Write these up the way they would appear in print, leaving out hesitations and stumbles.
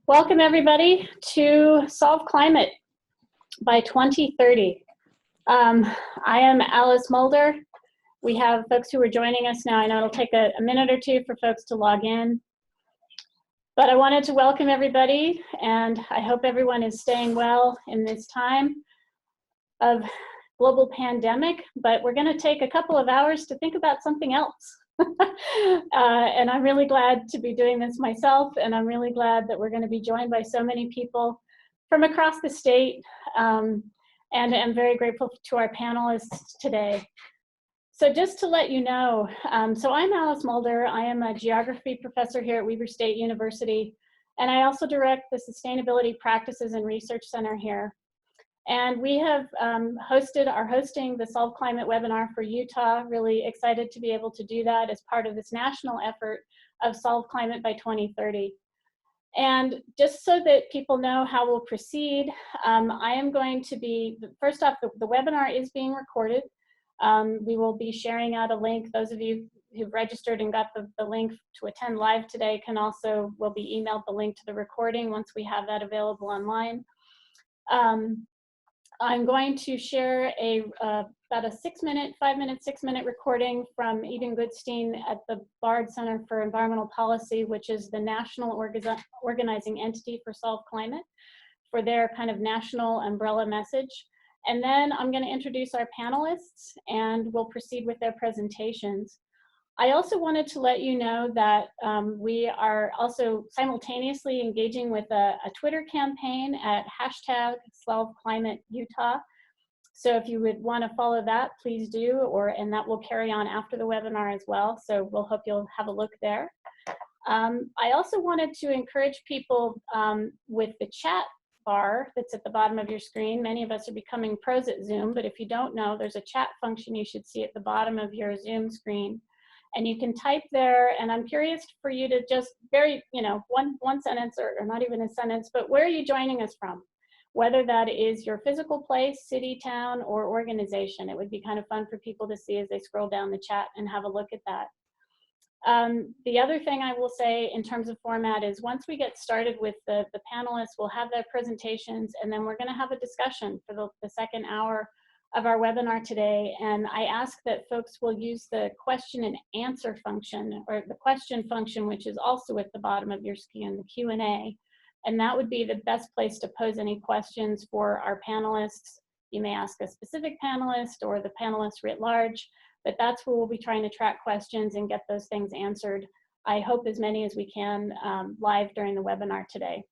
Welcome everybody to Solve Climate by 2030. I am Alice Mulder. We have folks who are joining us now. I know it'll take a minute or two for folks to log in. But I wanted to welcome everybody, and I hope everyone is staying well in this time of global pandemic. But we're going to take a couple of hours to think about something else. And I'm really glad to be doing this myself, and I'm really glad that we're going to be joined by so many people from across the state, and I'm very grateful to our panelists today. So just to let you know, so I'm Alice Mulder. I am a geography professor here at Weber State University, and I also direct the Sustainability Practices and Research Center here. And we have hosting the Solve Climate webinar for Utah. Really excited to be able to do that as part of this national effort of Solve Climate by 2030. And just so that people know how we'll proceed, I am going to be, first off, the webinar is being recorded. We will be sharing out a link. Those of you who've registered and got the link to attend live today will be emailed the link to the recording once we have that available online. I'm going to share about a 5-minute recording from Eden Goodstein at the Bard Center for Environmental Policy, which is the national organizing entity for Solve Climate, for their kind of national umbrella message. And then I'm going to introduce our panelists, and we'll proceed with their presentations. I also wanted to let you know that we are also simultaneously engaging with a Twitter campaign at #SolveClimateUtah. So if you would want to follow that, please do, and that will carry on after the webinar as well. So we'll hope you'll have a look there. I also wanted to encourage people with the chat bar that's at the bottom of your screen. Many of us are becoming pros at Zoom, but if you don't know, there's a chat function you should see at the bottom of your Zoom screen. And you can type there, and I'm curious for you to just one sentence or not even a sentence, but where are you joining us from? Whether that is your physical place, city, town, or organization. It would be kind of fun for people to see as they scroll down the chat and have a look at that. The other thing I will say in terms of format is once we get started with the panelists, we'll have their presentations, and then we're going to have a discussion for the second hour of our webinar today. And I ask that folks will use the question and answer function, or the question function, which is also at the bottom of your screen, the Q&A. And that would be the best place to pose any questions for our panelists. You may ask a specific panelist or the panelists writ large, but that's where we'll be trying to track questions and get those things answered. I hope as many as we can live during the webinar today.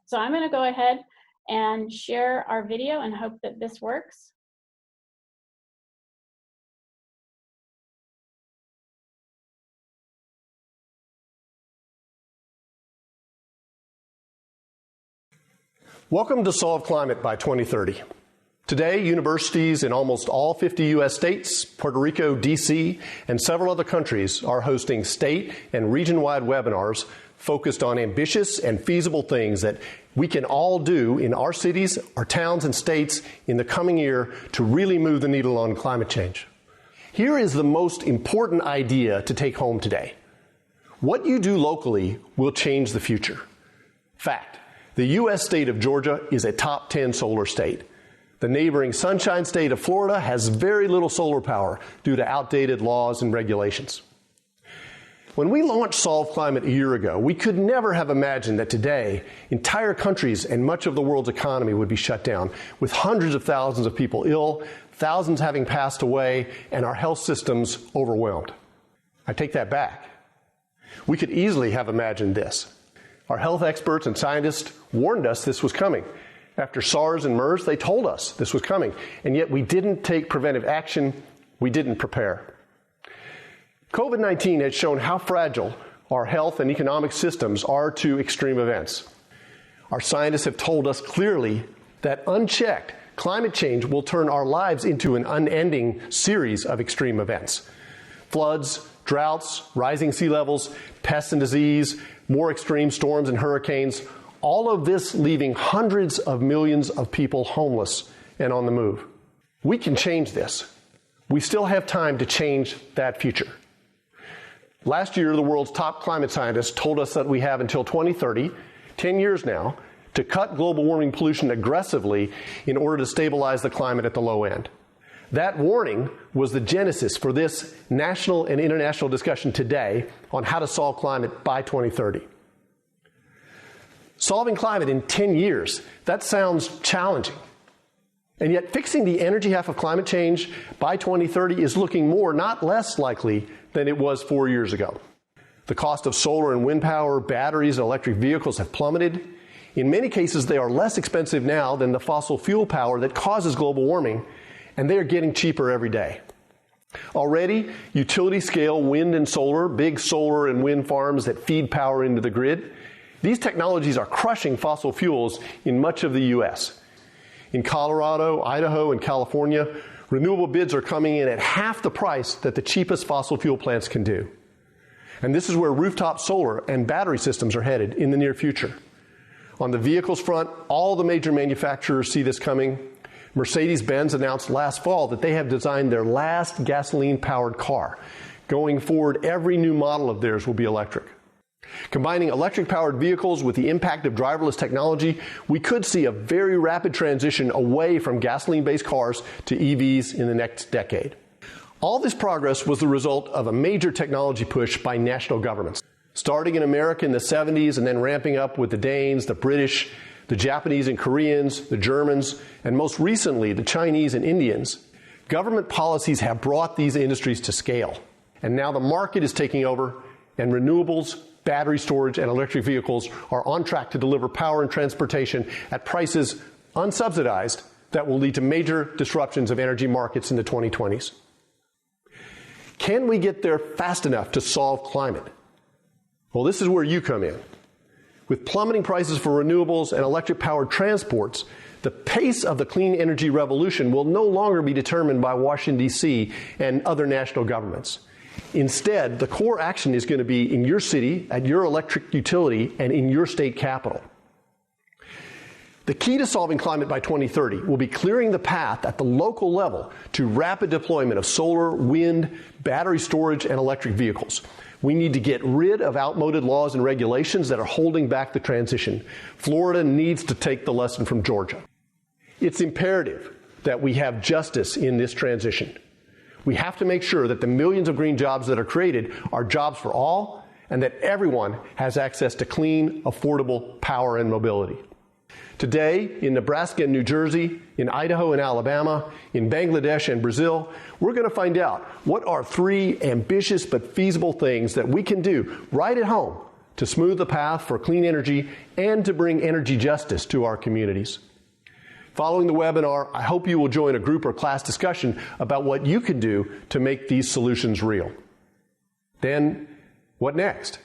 So I'm going to go ahead and share our video and hope that this works. Welcome to Solve Climate by 2030. Today, universities in almost all 50 U.S. states, Puerto Rico, D.C., and several other countries are hosting state and region-wide webinars focused on ambitious and feasible things that we can all do in our cities, our towns, and states in the coming year to really move the needle on climate change. Here is the most important idea to take home today. What you do locally will change the future. Fact. The U.S. state of Georgia is a top 10 solar state. The neighboring Sunshine State of Florida has very little solar power due to outdated laws and regulations. When we launched Solve Climate a year ago, we could never have imagined that today entire countries and much of the world's economy would be shut down, with hundreds of thousands of people ill, thousands having passed away, and our health systems overwhelmed. I take that back. We could easily have imagined this. Our health experts and scientists warned us this was coming. After SARS and MERS, they told us this was coming, and yet we didn't take preventive action. We didn't prepare. COVID-19 has shown how fragile our health and economic systems are to extreme events. Our scientists have told us clearly that unchecked, climate change will turn our lives into an unending series of extreme events. Floods, droughts, rising sea levels, pests and disease, more extreme storms and hurricanes, all of this leaving hundreds of millions of people homeless and on the move. We can change this. We still have time to change that future. Last year, the world's top climate scientists told us that we have until 2030 10 years now, to cut global warming pollution aggressively in order to stabilize the climate at the low end. That warning was the genesis for this national and international discussion today on how to solve climate by 2030. Solving climate in 10 years, that sounds challenging. And yet fixing the energy half of climate change by 2030 is looking more, not less likely than it was 4 years ago. The cost of solar and wind power, batteries, and electric vehicles have plummeted. In many cases, they are less expensive now than the fossil fuel power that causes global warming, and they are getting cheaper every day. Already, utility-scale wind and solar, big solar and wind farms that feed power into the grid, these technologies are crushing fossil fuels in much of the U.S. In Colorado, Idaho, and California, renewable bids are coming in at half the price that the cheapest fossil fuel plants can do. And this is where rooftop solar and battery systems are headed in the near future. On the vehicles front, all the major manufacturers see this coming. Mercedes-Benz announced last fall that they have designed their last gasoline-powered car. Going forward, every new model of theirs will be electric. Combining electric-powered vehicles with the impact of driverless technology, we could see a very rapid transition away from gasoline-based cars to EVs in the next decade. All this progress was the result of a major technology push by national governments. Starting in America in the 70s and then ramping up with the Danes, the British, the Japanese and Koreans, the Germans, and most recently the Chinese and Indians, government policies have brought these industries to scale. And now the market is taking over, and renewables, battery storage, and electric vehicles are on track to deliver power and transportation at prices unsubsidized that will lead to major disruptions of energy markets in the 2020s. Can we get there fast enough to solve climate? Well, this is where you come in. With plummeting prices for renewables and electric-powered transports, the pace of the clean energy revolution will no longer be determined by Washington, D.C. and other national governments. Instead, the core action is going to be in your city, at your electric utility, and in your state capital. The key to solving climate by 2030 will be clearing the path at the local level to rapid deployment of solar, wind, battery storage, and electric vehicles. We need to get rid of outmoded laws and regulations that are holding back the transition. Florida needs to take the lesson from Georgia. It's imperative that we have justice in this transition. We have to make sure that the millions of green jobs that are created are jobs for all, and that everyone has access to clean, affordable power and mobility. Today, in Nebraska and New Jersey, in Idaho and Alabama, in Bangladesh and Brazil, we're going to find out what are 3 ambitious but feasible things that we can do right at home to smooth the path for clean energy and to bring energy justice to our communities. Following the webinar, I hope you will join a group or class discussion about what you can do to make these solutions real. Then, what next?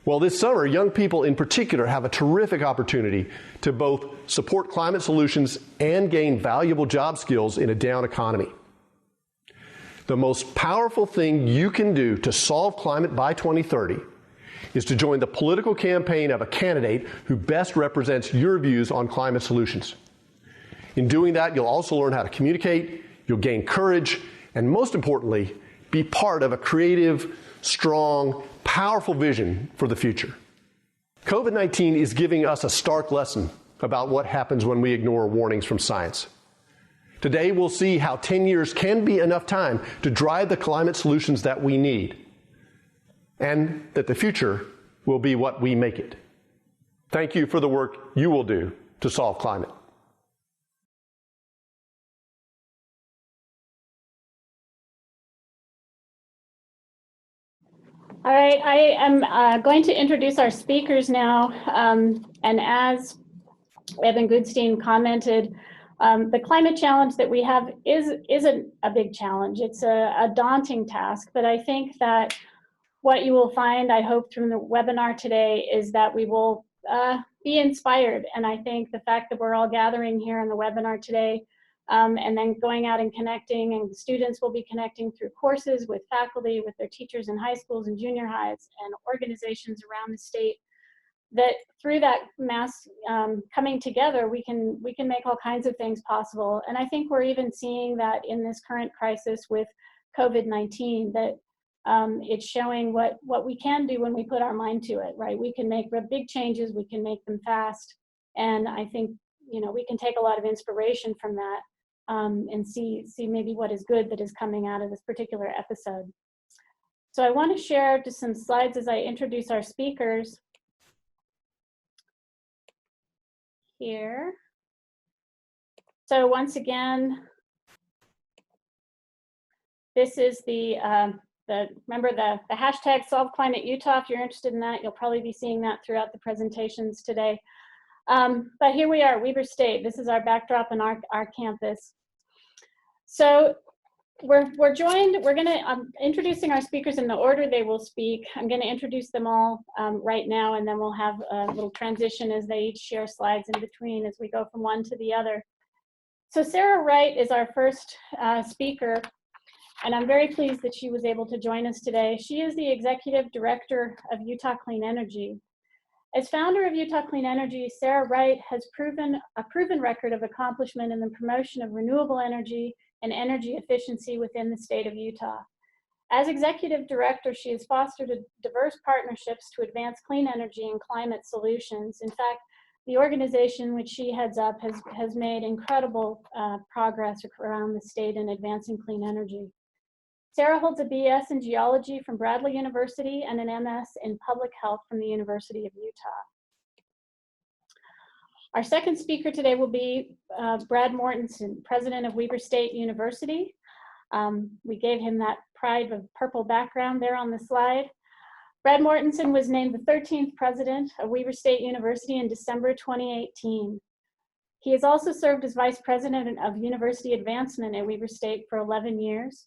Well, this summer, young people in particular have a terrific opportunity to both support climate solutions and gain valuable job skills in a down economy. The most powerful thing you can do to solve climate by 2030 is to join the political campaign of a candidate who best represents your views on climate solutions. In doing that, you'll also learn how to communicate, you'll gain courage, and most importantly, be part of a creative, strong, powerful vision for the future. COVID-19 is giving us a stark lesson about what happens when we ignore warnings from science. Today, we'll see how 10 years can be enough time to drive the climate solutions that we need, and that the future will be what we make it. Thank you for the work you will do to solve climate. All right, I am going to introduce our speakers now. And as Evan Goodstein commented, the climate challenge that we have isn't a big challenge. It's a daunting task, but I think that what you will find, I hope, from the webinar today is that we will be inspired. And I think the fact that we're all gathering here in the webinar today and then going out and connecting, and students will be connecting through courses with faculty, with their teachers in high schools and junior highs and organizations around the state, that through that mass coming together, we can make all kinds of things possible. And I think we're even seeing that in this current crisis with COVID-19, that It's showing what we can do when we put our mind to it, right? We can make big changes, we can make them fast. And I think, we can take a lot of inspiration from that and see maybe what is good that is coming out of this particular episode. So I want to share just some slides as I introduce our speakers here. So once again, this is remember the hashtag Solve Climate Utah. If you're interested in that, you'll probably be seeing that throughout the presentations today. But here we are, Weber State. This is our backdrop and our campus. So we're joined, I'm introducing our speakers in the order they will speak. I'm gonna introduce them all right now, and then we'll have a little transition as they each share slides in between as we go from one to the other. So Sarah Wright is our first speaker, and I'm very pleased that she was able to join us today. She is the Executive Director of Utah Clean Energy. As founder of Utah Clean Energy, Sarah Wright has a proven record of accomplishment in the promotion of renewable energy and energy efficiency within the state of Utah. As Executive Director, she has fostered diverse partnerships to advance clean energy and climate solutions. In fact, the organization which she heads up has made incredible progress around the state in advancing clean energy. Sarah holds a BS in geology from Bradley University and an MS in public health from the University of Utah. Our second speaker today will be Brad Mortensen, president of Weber State University. We gave him that pride of purple background there on the slide. Brad Mortensen was named the 13th president of Weber State University in December 2018. He has also served as vice president of university advancement at Weber State for 11 years.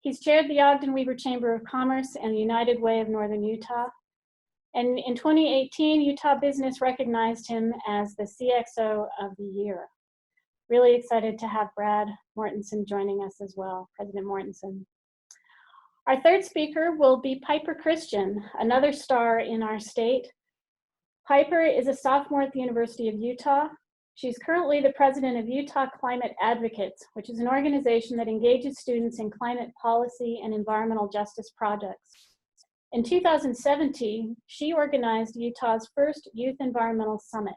He's chaired the Ogden Weber Chamber of Commerce and the United Way of Northern Utah. And in 2018, Utah Business recognized him as the CXO of the Year. Really excited to have Brad Mortensen joining us as well, President Mortensen. Our third speaker will be Piper Christian, another star in our state. Piper is a sophomore at the University of Utah. She's currently the president of Utah Climate Advocates, which is an organization that engages students in climate policy and environmental justice projects. In 2017, she organized Utah's first Youth Environmental Summit.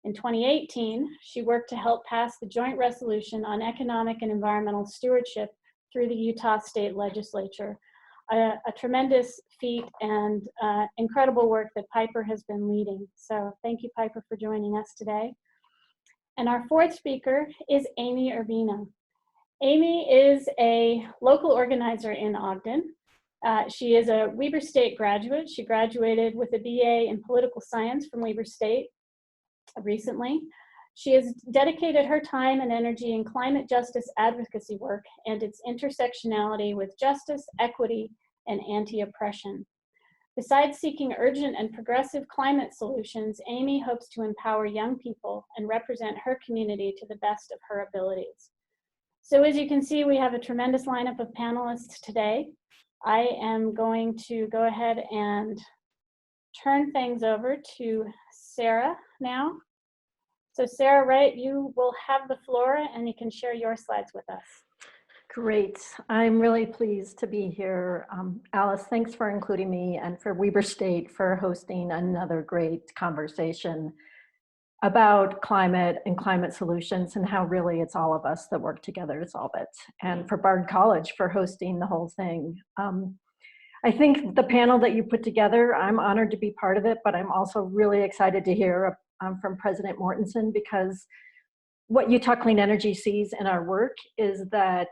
In 2018, she worked to help pass the Joint Resolution on Economic and Environmental Stewardship through the Utah State Legislature, a tremendous feat and incredible work that Piper has been leading. So thank you, Piper, for joining us today. And our fourth speaker is Aimee Urbina. Aimee is a local organizer in Ogden. She is a Weber State graduate. She graduated with a BA in political science from Weber State recently. She has dedicated her time and energy in climate justice advocacy work and its intersectionality with justice, equity, and anti-oppression. Besides seeking urgent and progressive climate solutions, Aimee hopes to empower young people and represent her community to the best of her abilities. So as you can see, we have a tremendous lineup of panelists today. I am going to go ahead and turn things over to Sarah now. So Sarah Wright, you will have the floor and you can share your slides with us. Great. I'm really pleased to be here. Alice, thanks for including me and for Weber State for hosting another great conversation about climate and climate solutions and how really it's all of us that work together to solve it. And for Bard College for hosting the whole thing. I think the panel that you put together, I'm honored to be part of it, but I'm also really excited to hear from President Mortensen, because what Utah Clean Energy sees in our work is that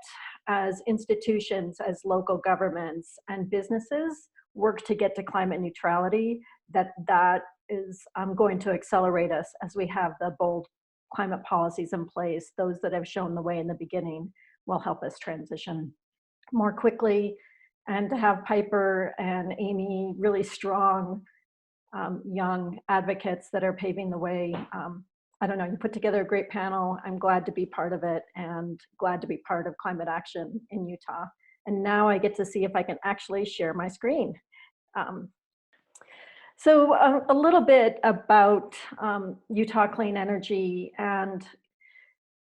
as institutions, as local governments and businesses work to get to climate neutrality, that is going to accelerate us as we have the bold climate policies in place. Those that have shown the way in the beginning will help us transition more quickly. And to have Piper and Aimee, really strong young advocates that are paving the way. I don't know, you put together a great panel. I'm glad to be part of it and glad to be part of climate action in Utah. And now I get to see if I can actually share my screen. So a little bit about Utah Clean Energy and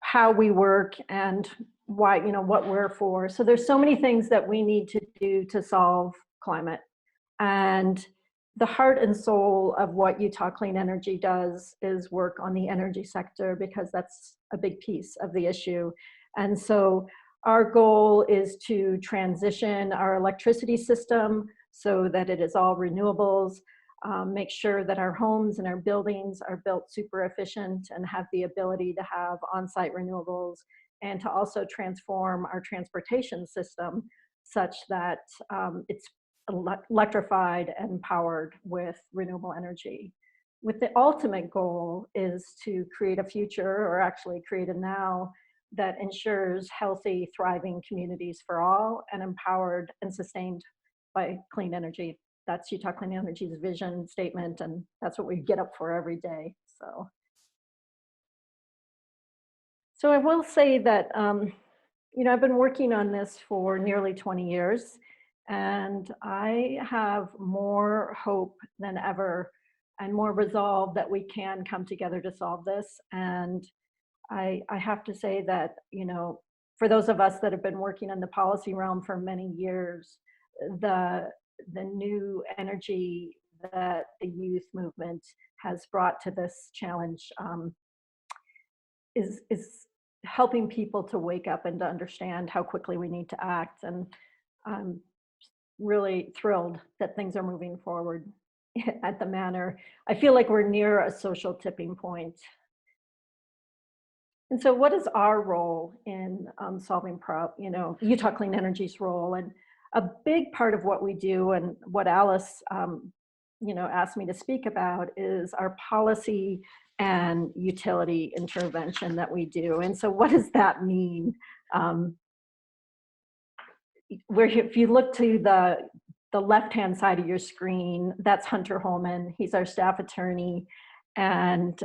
how we work and why, what we're for. So there's so many things that we need to do to solve climate. And the heart and soul of what Utah Clean Energy does is work on the energy sector, because that's a big piece of the issue. And so our goal is to transition our electricity system so that it is all renewables, make sure that our homes and our buildings are built super efficient and have the ability to have on-site renewables, and to also transform our transportation system such that it's electrified and powered with renewable energy. With the ultimate goal is to create a future, or actually create a now, that ensures healthy, thriving communities for all, and empowered and sustained by clean energy. That's Utah Clean Energy's vision statement, and that's what we get up for every day. So I will say that, I've been working on this for nearly 20 years, and I have more hope than ever and more resolve that we can come together to solve this. And I have to say that, for those of us that have been working in the policy realm for many years, the new energy that the youth movement has brought to this challenge is helping people to wake up and to understand how quickly we need to act. And I'm really thrilled that things are moving forward at the manner. I feel like we're near a social tipping point. And so what is our role in solving Utah Clean Energy's role? And a big part of what we do, and what Alice asked me to speak about, is our policy and utility intervention that we do. And so what does that mean? If you look to the left-hand side of your screen, that's Hunter Holman. He's our staff attorney, and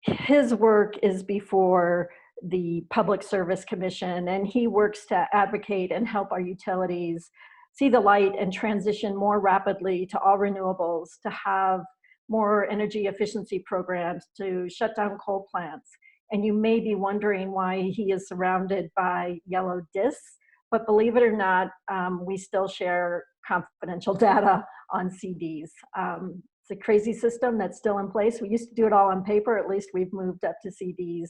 his work is before the Public Service Commission, and he works to advocate and help our utilities see the light and transition more rapidly to all renewables, to have more energy efficiency programs, to shut down coal plants. And you may be wondering why he is surrounded by yellow discs, but believe it or not, we still share confidential data on CDs. It's a crazy system that's still in place. We used to do it all on paper. At least we've moved up to CDs.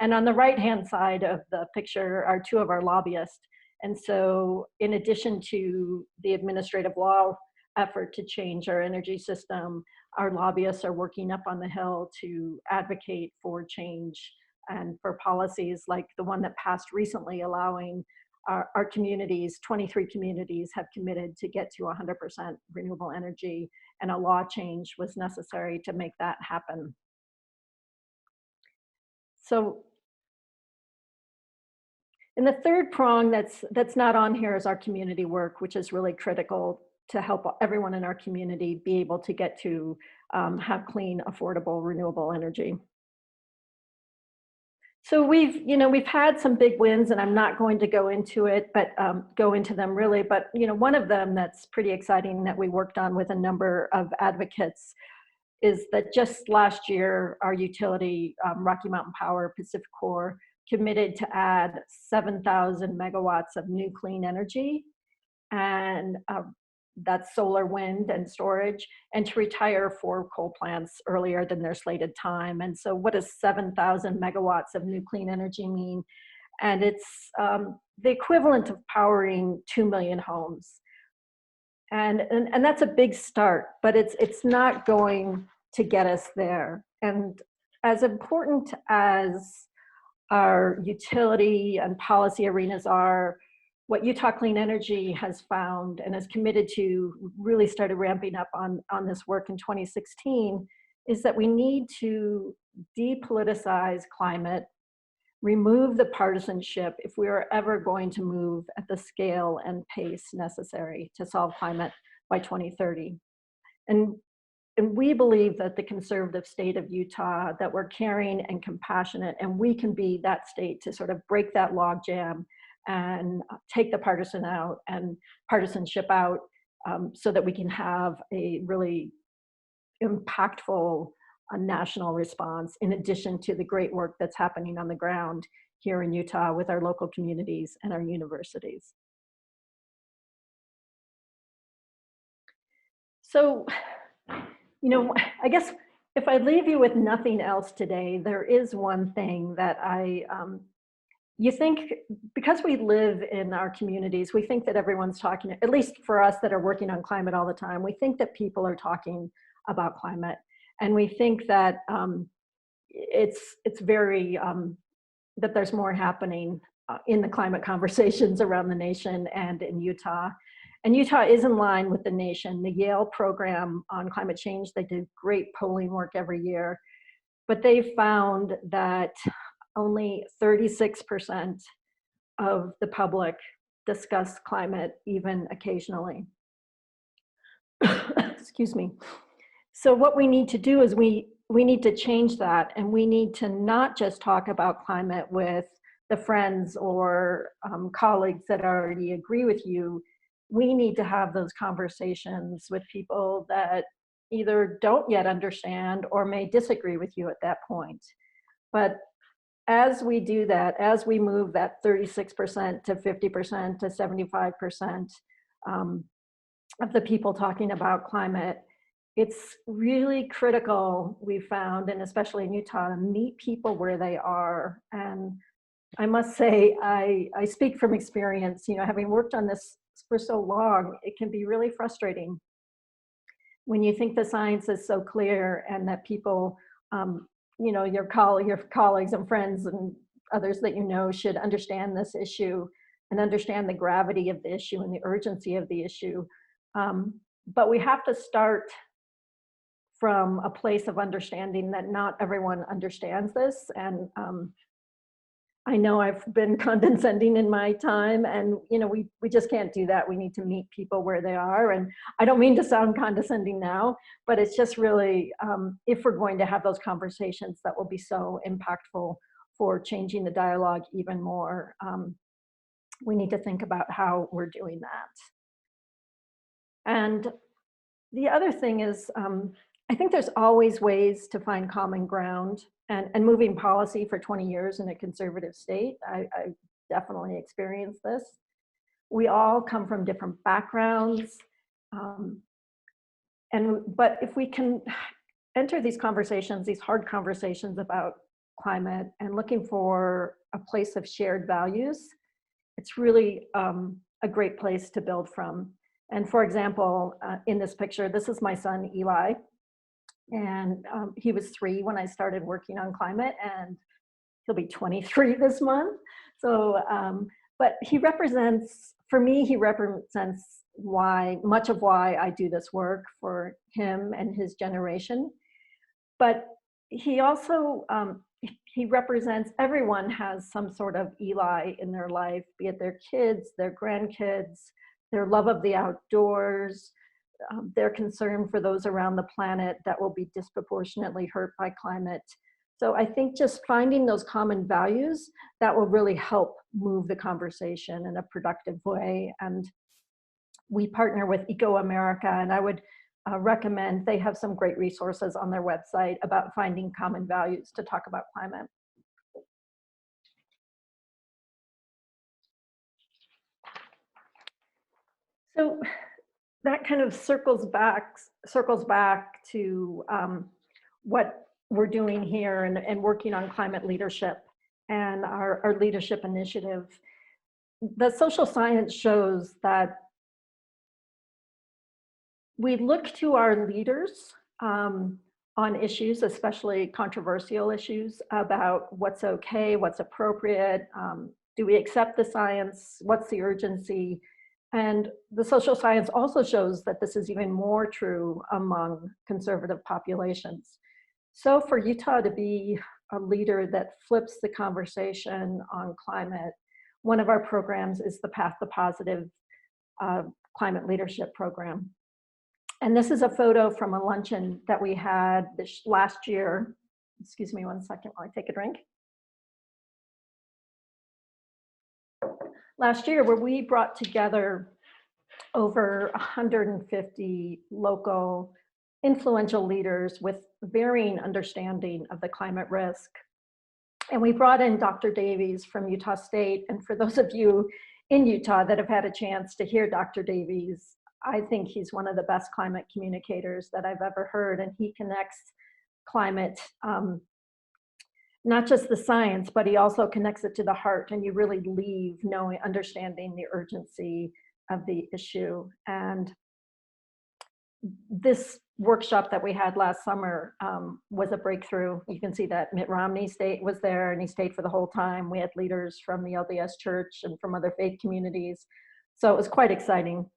And on the right-hand side of the picture are two of our lobbyists. And so in addition to the administrative law effort to change our energy system, our lobbyists are working up on the Hill to advocate for change and for policies like the one that passed recently, allowing our communities, 23 communities have committed to get to 100% renewable energy, and a law change was necessary to make that happen. So, and the third prong that's not on here is our community work, which is really critical to help everyone in our community be able to get to have clean, affordable, renewable energy. So we've had some big wins, and I'm not going to go into it, but go into them really. But one of them that's pretty exciting that we worked on with a number of advocates is that just last year, our utility, Rocky Mountain Power, PacifiCorp, committed to add 7,000 megawatts of new clean energy, and that's solar, wind, and storage, and to retire 4 coal plants earlier than their slated time. And so what does 7,000 megawatts of new clean energy mean? And it's the equivalent of powering 2 million homes. And that's a big start, but it's not going to get us there. And as important as our utility and policy arenas are, what Utah Clean Energy has found and has committed to, really started ramping up on this work in 2016, is that we need to depoliticize climate, remove the partisanship if we are ever going to move at the scale and pace necessary to solve climate by 2030. And we believe that the conservative state of Utah, that we're caring and compassionate, and we can be that state to sort of break that logjam and take the partisanship out, so that we can have a really impactful national response, in addition to the great work that's happening on the ground here in Utah with our local communities and our universities. So, you know, I guess if I leave you with nothing else today, there is one thing that you think, because we live in our communities, we think that everyone's talking, at least for us that are working on climate all the time, we think that people are talking about climate. And we think that it's very, that there's more happening in the climate conversations around the nation and in Utah. And Utah is in line with the nation. The Yale program on climate change, they do great polling work every year, but they found that only 36% of the public discuss climate even occasionally. Excuse me. So what we need to do is we need to change that, and we need to not just talk about climate with the friends or colleagues that already agree with you. We need to have those conversations with people that either don't yet understand or may disagree with you at that point. But as we do that, as we move that 36% to 50% to 75% of the people talking about climate, it's really critical, we found, and especially in Utah, to meet people where they are. And I must say, I speak from experience, you know, having worked on this for so long, it can be really frustrating when you think the science is so clear and that people, you know, your colleagues and friends and others that you know should understand this issue and understand the gravity of the issue and the urgency of the issue. But we have to start from a place of understanding that not everyone understands this. And I know I've been condescending in my time, and you know, we just can't do that. We need to meet people where they are. And I don't mean to sound condescending now, but it's just really, if we're going to have those conversations that will be so impactful for changing the dialogue even more, we need to think about how we're doing that. And the other thing is, I think there's always ways to find common ground, and moving policy for 20 years in a conservative state, I definitely experienced this. We all come from different backgrounds, but if we can enter these conversations, these hard conversations about climate, and looking for a place of shared values, it's really a great place to build from. And for example, in this picture, this is my son, Eli. And he was 3 when I started working on climate, and he'll be 23 this month. So, but he represents, for me, he represents much of why I do this work for him and his generation. But he also, he represents, everyone has some sort of Eli in their life, be it their kids, their grandkids, their love of the outdoors, their concern for those around the planet that will be disproportionately hurt by climate. So I think just finding those common values, that will really help move the conversation in a productive way. And we partner with Eco America, and I would recommend, they have some great resources on their website about finding common values to talk about climate. So that kind of circles back to what we're doing here and working on climate leadership and our leadership initiative. The social science shows that we look to our leaders on issues, especially controversial issues, about what's okay, what's appropriate, do we accept the science, what's the urgency? And the social science also shows that this is even more true among conservative populations. So for Utah to be a leader that flips the conversation on climate, one of our programs is the Path to Positive Climate Leadership Program. And this is a photo from a luncheon that we had this last year. Excuse me 1 second while I take a drink. Last year, where we brought together over 150 local influential leaders with varying understanding of the climate risk. And we brought in Dr. Davies from Utah State. And for those of you in Utah that have had a chance to hear Dr. Davies, I think he's one of the best climate communicators that I've ever heard. And he connects climate, not just the science, but he also connects it to the heart. And you really leave understanding the urgency of the issue. And this workshop that we had last summer was a breakthrough. You can see that Mitt Romney was there, and he stayed for the whole time. We had leaders from the LDS Church and from other faith communities. So it was quite exciting.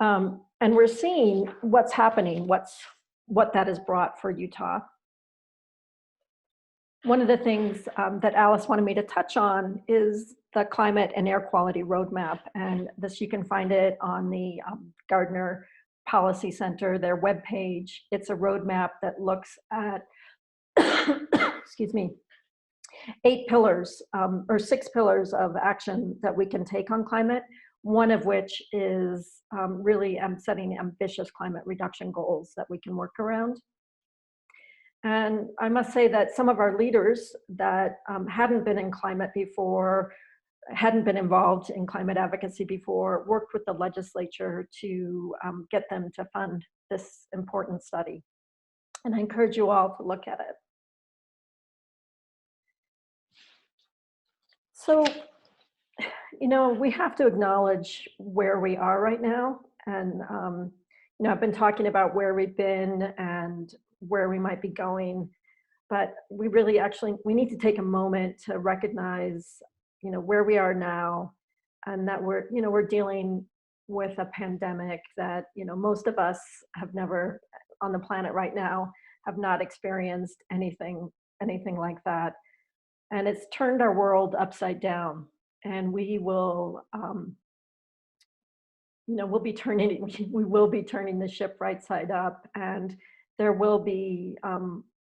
And we're seeing what's happening, what that has brought for Utah. One of the things that Alice wanted me to touch on is the climate and air quality roadmap. And this, you can find it on the Gardner Policy Center, their webpage. It's a roadmap that looks at, excuse me, 8 pillars or 6 pillars of action that we can take on climate. One of which is really setting ambitious climate reduction goals that we can work around. And I must say that some of our leaders that hadn't been in climate before, hadn't been involved in climate advocacy before, worked with the legislature to get them to fund this important study. And I encourage you all to look at it. So, you know, we have to acknowledge where we are right now. And, you know, I've been talking about where we've been and where we might be going, but we really we need to take a moment to recognize, you know, where we are now, and that we're dealing with a pandemic that, you know, most of us have never on the planet right now have not experienced anything like that. And it's turned our world upside down, and we will, you know, we will be turning the ship right side up, and there will be,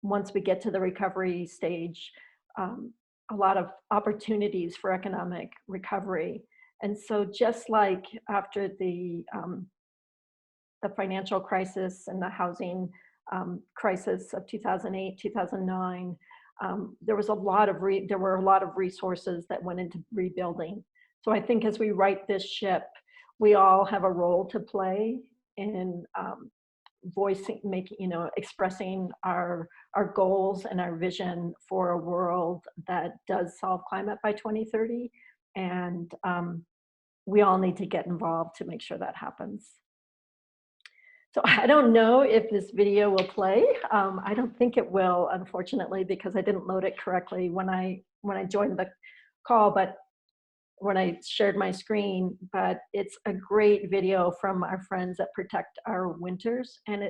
once we get to the recovery stage, a lot of opportunities for economic recovery. And so just like after the financial crisis and the housing crisis of 2008, 2009, there were a lot of resources that went into rebuilding. So I think as we right this ship, we all have a role to play in expressing our goals and our vision for a world that does solve climate by 2030. And we all need to get involved to make sure that happens. So I don't know if this video will play. I don't think it will, unfortunately, because I didn't load it correctly when I joined the call, but when I shared my screen. But it's a great video from our friends at Protect Our Winters, and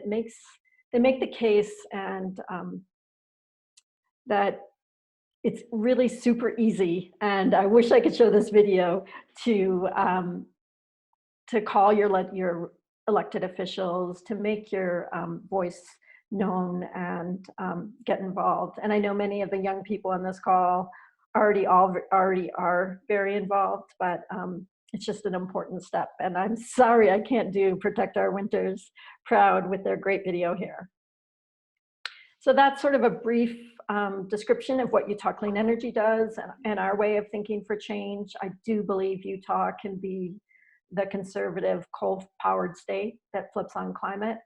they make the case and that it's really super easy. And I wish I could show this video to call your elected officials, to make your voice known and get involved. And I know many of the young people on this call already are very involved, but it's just an important step. And I'm sorry I can't do Protect Our Winters proud with their great video here. So that's sort of a brief description of what Utah Clean Energy does and our way of thinking for change. I do believe Utah can be the conservative coal-powered state that flips on climate.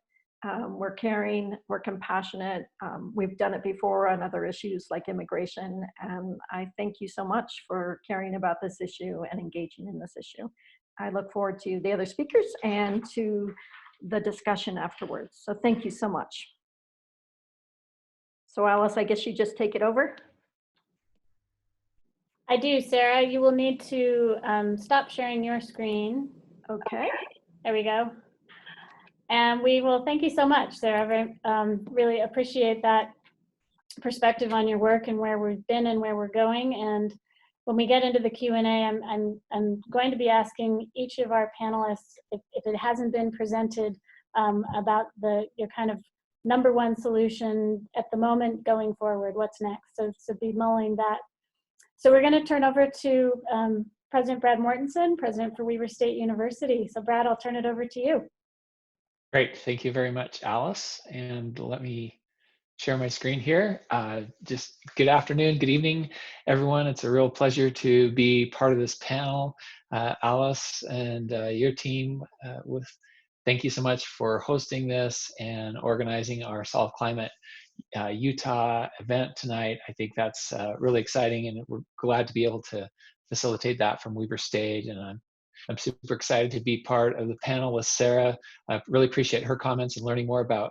We're caring, we're compassionate. We've done it before on other issues like immigration. And I thank you so much for caring about this issue and engaging in this issue. I look forward to the other speakers and to the discussion afterwards. So thank you so much. So Alice, I guess you just take it over. I do, Sarah. You will need to stop sharing your screen. Okay. There we go. And we will thank you so much, Sarah. Really appreciate that perspective on your work and where we've been and where we're going. And when we get into the Q&A, I'm going to be asking each of our panelists, if it hasn't been presented, about your kind of #1 solution at the moment going forward. What's next? So be mulling that. So we're going to turn over to President Brad Mortensen, President for Weber State University. So Brad, I'll turn it over to you. Great, thank you very much, Alice. And let me share my screen here. Just good afternoon, good evening, everyone. It's a real pleasure to be part of this panel. Alice and your team, thank you so much for hosting this and organizing our Solve Climate Utah event tonight. I think that's really exciting, and we're glad to be able to facilitate that from Weber State. And I'm super excited to be part of the panel with Sarah. I really appreciate her comments and learning more about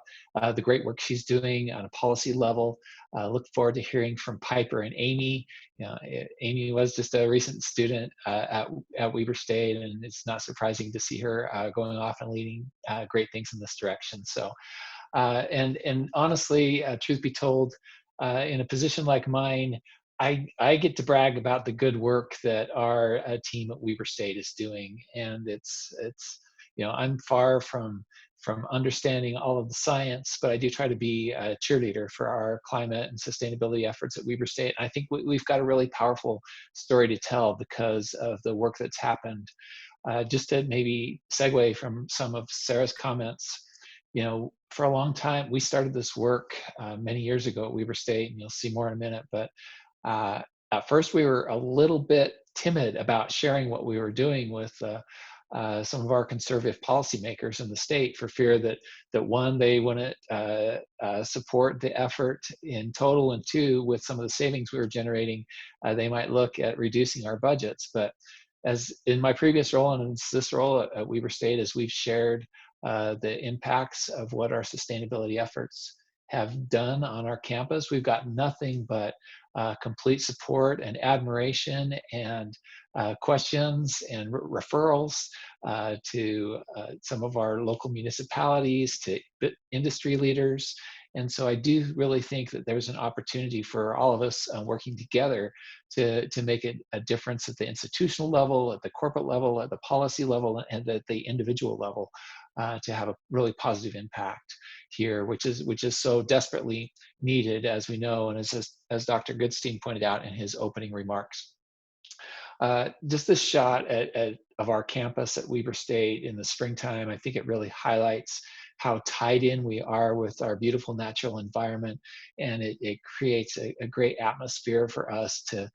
the great work she's doing on a policy level. Look forward to hearing from Piper and Aimee. Aimee was just a recent student at Weber State, and it's not surprising to see her going off and leading great things in this direction. So, and honestly, truth be told, in a position like mine, I get to brag about the good work that our team at Weber State is doing, and it's I'm far from understanding all of the science, but I do try to be a cheerleader for our climate and sustainability efforts at Weber State. I think we've got a really powerful story to tell because of the work that's happened. Just to maybe segue from some of Sarah's comments, for a long time, we started this work many years ago at Weber State, and you'll see more in a minute, but at first we were a little bit timid about sharing what we were doing with some of our conservative policymakers in the state, for fear that one, they wouldn't support the effort in total, and two, with some of the savings we were generating, they might look at reducing our budgets. But as in my previous role and in this role at Weber State, as we've shared the impacts of what our sustainability efforts have done on our campus, we've got nothing but complete support and admiration and questions and referrals to some of our local municipalities, to industry leaders. And so I do really think that there's an opportunity for all of us working together to make a difference at the institutional level, at the corporate level, at the policy level, and at the individual level, to have a really positive impact here, which is so desperately needed, as we know, and as Dr. Goodstein pointed out in his opening remarks. Just this shot of our campus at Weber State in the springtime, I think it really highlights how tied in we are with our beautiful natural environment, and it creates a great atmosphere for us to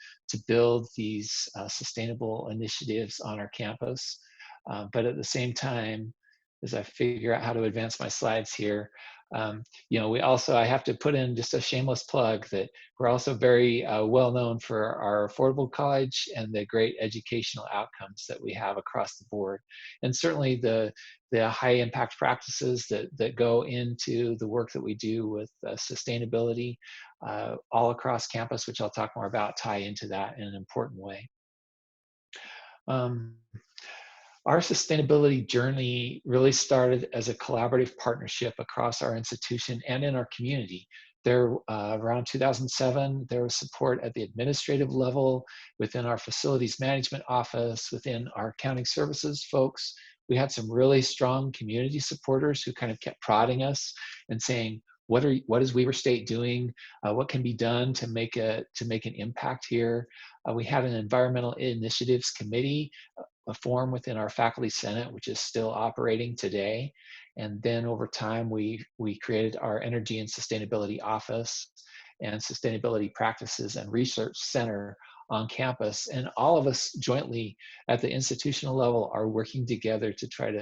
build these sustainable initiatives on our campus. But at the same time, as I figure out how to advance my slides here, I have to put in just a shameless plug that we're also very well known for our affordable college and the great educational outcomes that we have across the board. And certainly the high impact practices that go into the work that we do with sustainability all across campus, which I'll talk more about, tie into that in an important way. Our sustainability journey really started as a collaborative partnership across our institution and in our community. There, around 2007, there was support at the administrative level, within our facilities management office, within our accounting services folks. We had some really strong community supporters who kind of kept prodding us and saying, what is Weber State doing? What can be done to make an impact here? We had an environmental initiatives committee, a form within our faculty senate, which is still operating today. And then over time, we created our energy and sustainability office and sustainability practices and research center on campus. And all of us jointly at the institutional level are working together to try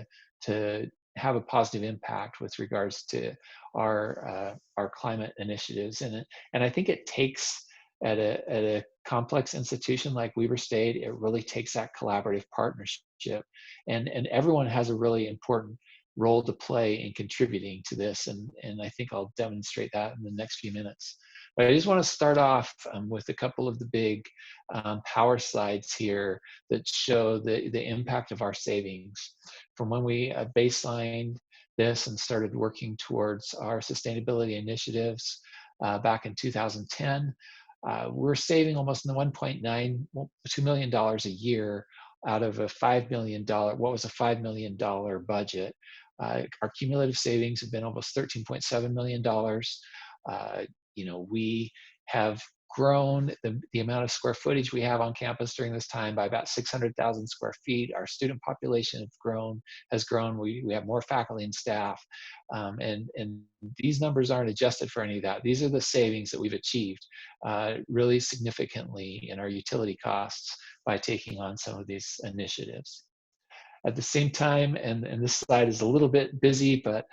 to have a positive impact with regards to our climate initiatives. And I think it takes, at a complex institution like Weber State, it really takes that collaborative partnership, and everyone has a really important role to play in contributing to this, and I think I'll demonstrate that in the next few minutes. But I just want to start off with a couple of the big power slides here that show the impact of our savings from when we baselined this and started working towards our sustainability initiatives back in 2010. We're saving almost $2 million a year out of a $5 million, what was a $5 million budget. Our cumulative savings have been almost $13.7 million. We have grown the amount of square footage we have on campus during this time by about 600,000 square feet. Our student population has grown. We have more faculty and staff. And these numbers aren't adjusted for any of that. These are the savings that we've achieved really significantly in our utility costs by taking on some of these initiatives. At the same time, and this slide is a little bit busy, but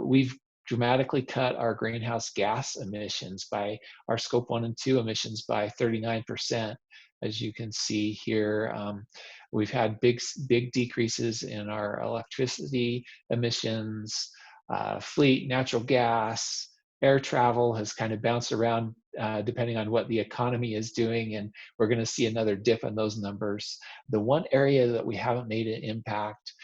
we've dramatically cut our greenhouse gas emissions by our scope 1 and 2 emissions by 39%. As you can see here, we've had big decreases in our electricity emissions, fleet, natural gas, air travel has kind of bounced around depending on what the economy is doing, and we're going to see another dip in those numbers. The one area that we haven't made an impact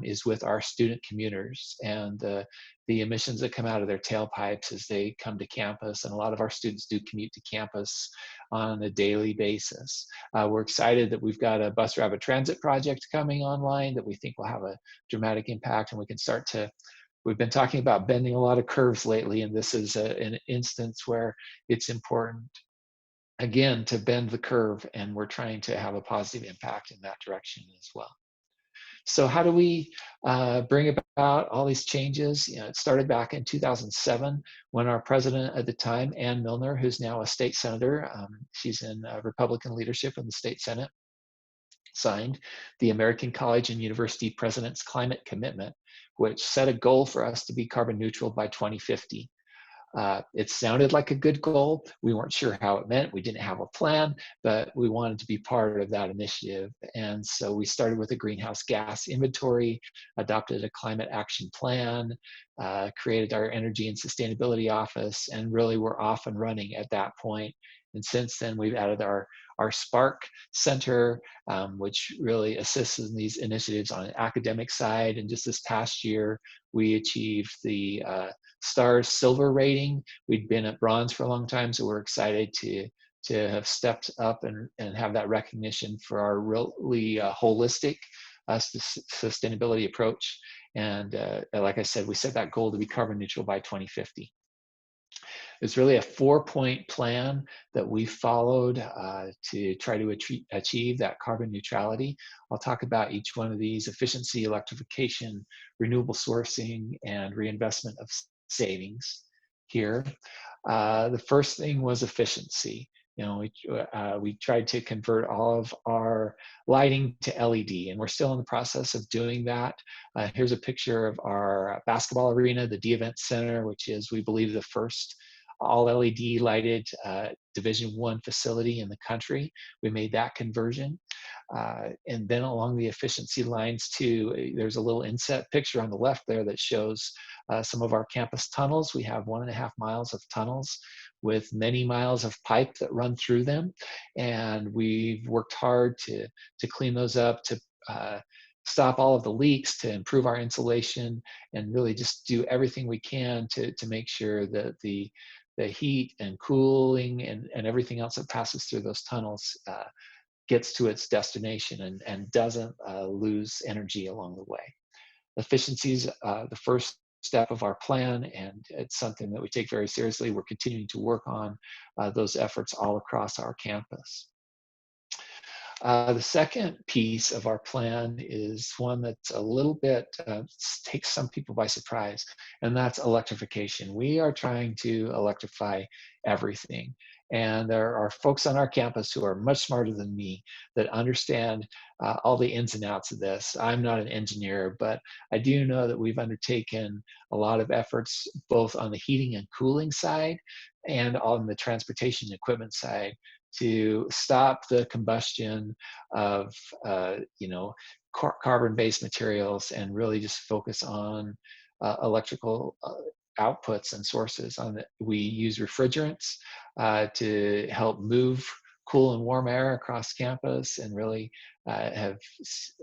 is with our student commuters and the emissions that come out of their tailpipes as they come to campus, and a lot of our students do commute to campus on a daily basis. We're excited that we've got a bus rapid transit project coming online that we think will have a dramatic impact, and we can start to we've been talking about bending a lot of curves lately, and this is an instance where it's important, again, to bend the curve, and we're trying to have a positive impact in that direction as well. So how do we bring about all these changes? You know, it started back in 2007 when our president at the time, Ann Milner, who's now a state senator, she's in Republican leadership in the state Senate, signed the American College and University President's Climate Commitment, which set a goal for us to be carbon neutral by 2050. It sounded like a good goal. We weren't sure how it meant. We didn't have a plan, but we wanted to be part of that initiative. And so we started with a greenhouse gas inventory, adopted a climate action plan, created our energy and sustainability office, and really we're off and running at that point. And since then, we've added our Spark Center, which really assists in these initiatives on an academic side. And just this past year, we achieved the STARS Silver rating. We'd been at bronze for a long time, so we're excited to have stepped up and have that recognition for our really holistic sustainability approach. And like I said, we set that goal to be carbon neutral by 2050. It's really a 4-point plan that we followed to try to achieve that carbon neutrality. I'll talk about each one of these: efficiency, electrification, renewable sourcing, and reinvestment of savings here. The first thing was efficiency. You know, we tried to convert all of our lighting to LED, and we're still in the process of doing that. Here's a picture of our basketball arena, the D-Event Center, which is, we believe, the first all LED lighted Division I facility in the country. We made that conversion. And then along the efficiency lines too, there's a little inset picture on the left there that shows some of our campus tunnels. We have 1.5 miles of tunnels with many miles of pipe that run through them. And we've worked hard to clean those up, to stop all of the leaks, to improve our insulation, and really just do everything we can to make sure that the heat and cooling and everything else that passes through those tunnels gets to its destination and doesn't lose energy along the way. Efficiency is the first step of our plan, and it's something that we take very seriously. We're continuing to work on those efforts all across our campus. The second piece of our plan is one that's a little bit, takes some people by surprise, and that's electrification. We are trying to electrify everything. And there are folks on our campus who are much smarter than me that understand all the ins and outs of this. I'm not an engineer, but I do know that we've undertaken a lot of efforts both on the heating and cooling side and on the transportation equipment side to stop the combustion of carbon-based materials and really just focus on electrical outputs and sources. We use refrigerants to help move cool and warm air across campus, and really have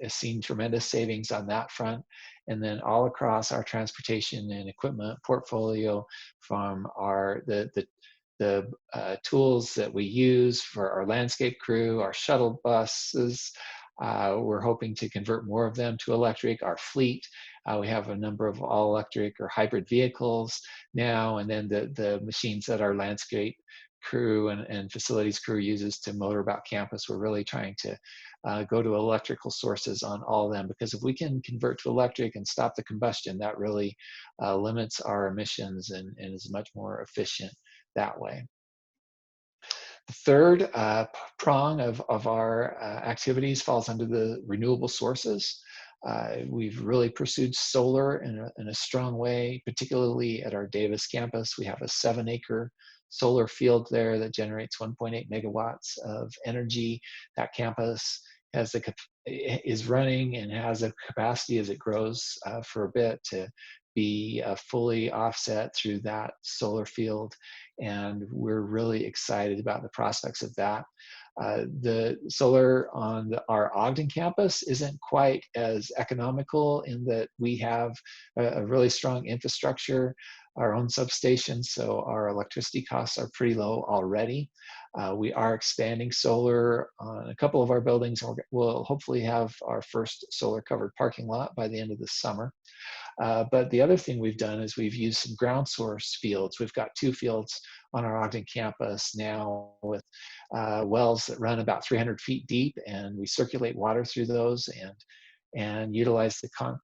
seen tremendous savings on that front. And then all across our transportation and equipment portfolio, from the tools that we use for our landscape crew, our shuttle buses, we're hoping to convert more of them to electric. Our fleet, we have a number of all electric or hybrid vehicles now, and then the machines that our landscape crew and facilities crew uses to motor about campus. We're really trying to go to electrical sources on all of them, because if we can convert to electric and stop the combustion, that really limits our emissions and is much more efficient that way. The third prong of our activities falls under the renewable sources. We've really pursued solar in a strong way, particularly at our Davis campus. We have a 7-acre solar field there that generates 1.8 megawatts of energy. That campus is running and has a capacity as it grows for a bit to be fully offset through that solar field. And we're really excited about the prospects of that. The solar on our Ogden campus isn't quite as economical in that we have a really strong infrastructure, our own substation, so our electricity costs are pretty low already. We are expanding solar on a couple of our buildings. We'll hopefully have our first solar covered parking lot by the end of the summer. But the other thing we've done is we've used some ground source fields. We've got 2 fields on our Ogden campus now with wells that run about 300 feet deep, and we circulate water through those and utilize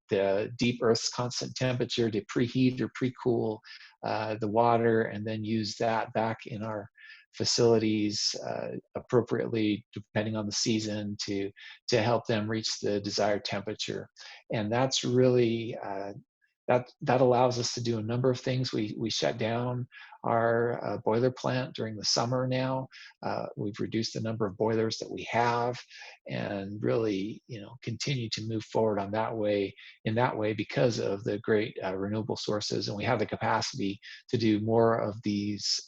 the deep Earth's constant temperature to preheat or pre-cool the water, and then use that back in our facilities appropriately depending on the season to help them reach the desired temperature. And that's really that allows us to do a number of things. We shut down our boiler plant during the summer now. We've reduced the number of boilers that we have, and really, continue to move forward in that way because of the great renewable sources. And we have the capacity to do more of these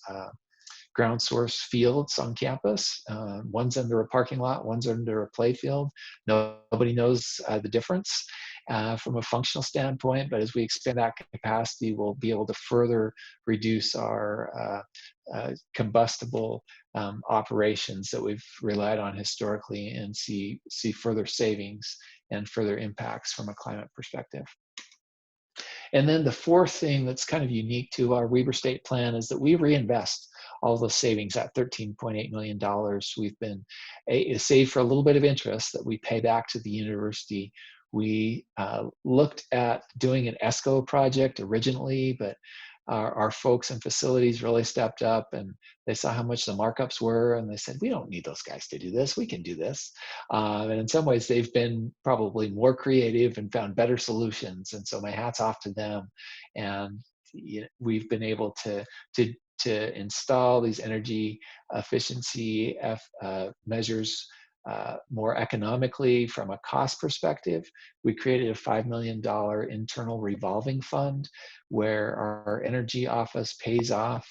ground source fields on campus. One's under a parking lot, one's under a play field. Nobody knows the difference from a functional standpoint, but as we expand that capacity, we'll be able to further reduce our combustible operations that we've relied on historically, and see further savings and further impacts from a climate perspective. And then the fourth thing that's kind of unique to our Weber State plan is that we reinvest all the savings, at $13.8 million. We've been saved for a little bit of interest that we pay back to the university. We looked at doing an ESCO project originally, but our folks in facilities really stepped up, and they saw how much the markups were, and they said, we don't need those guys to do this, we can do this. And in some ways, they've been probably more creative and found better solutions, and so my hat's off to them. And we've been able to install these energy efficiency measures more economically from a cost perspective. We created a $5 million internal revolving fund where our energy office pays off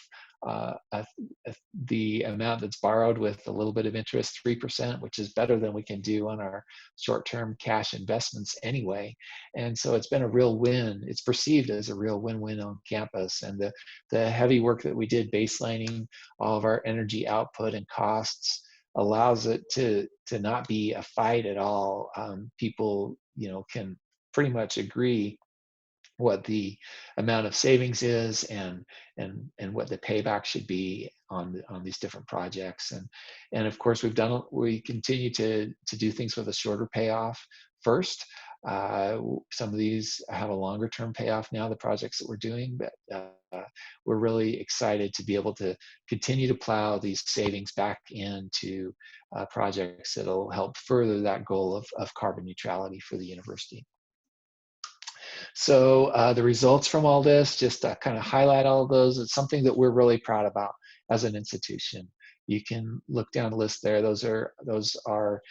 the amount that's borrowed with a little bit of interest, 3%, which is better than we can do on our short-term cash investments anyway. And so it's been a real win. It's perceived as a real win-win on campus. And the heavy work that we did baselining all of our energy output and costs allows it to not be a fight at all. People, can pretty much agree what the amount of savings is and what the payback should be on these different projects. And of course, we continue to do things with a shorter payoff first. Some of these have a longer term payoff now, the projects that we're doing, but we're really excited to be able to continue to plow these savings back into projects that'll help further that goal of carbon neutrality for the university. So the results from all this, just to kind of highlight all of those, it's something that we're really proud about as an institution. You can look down the list there. Those are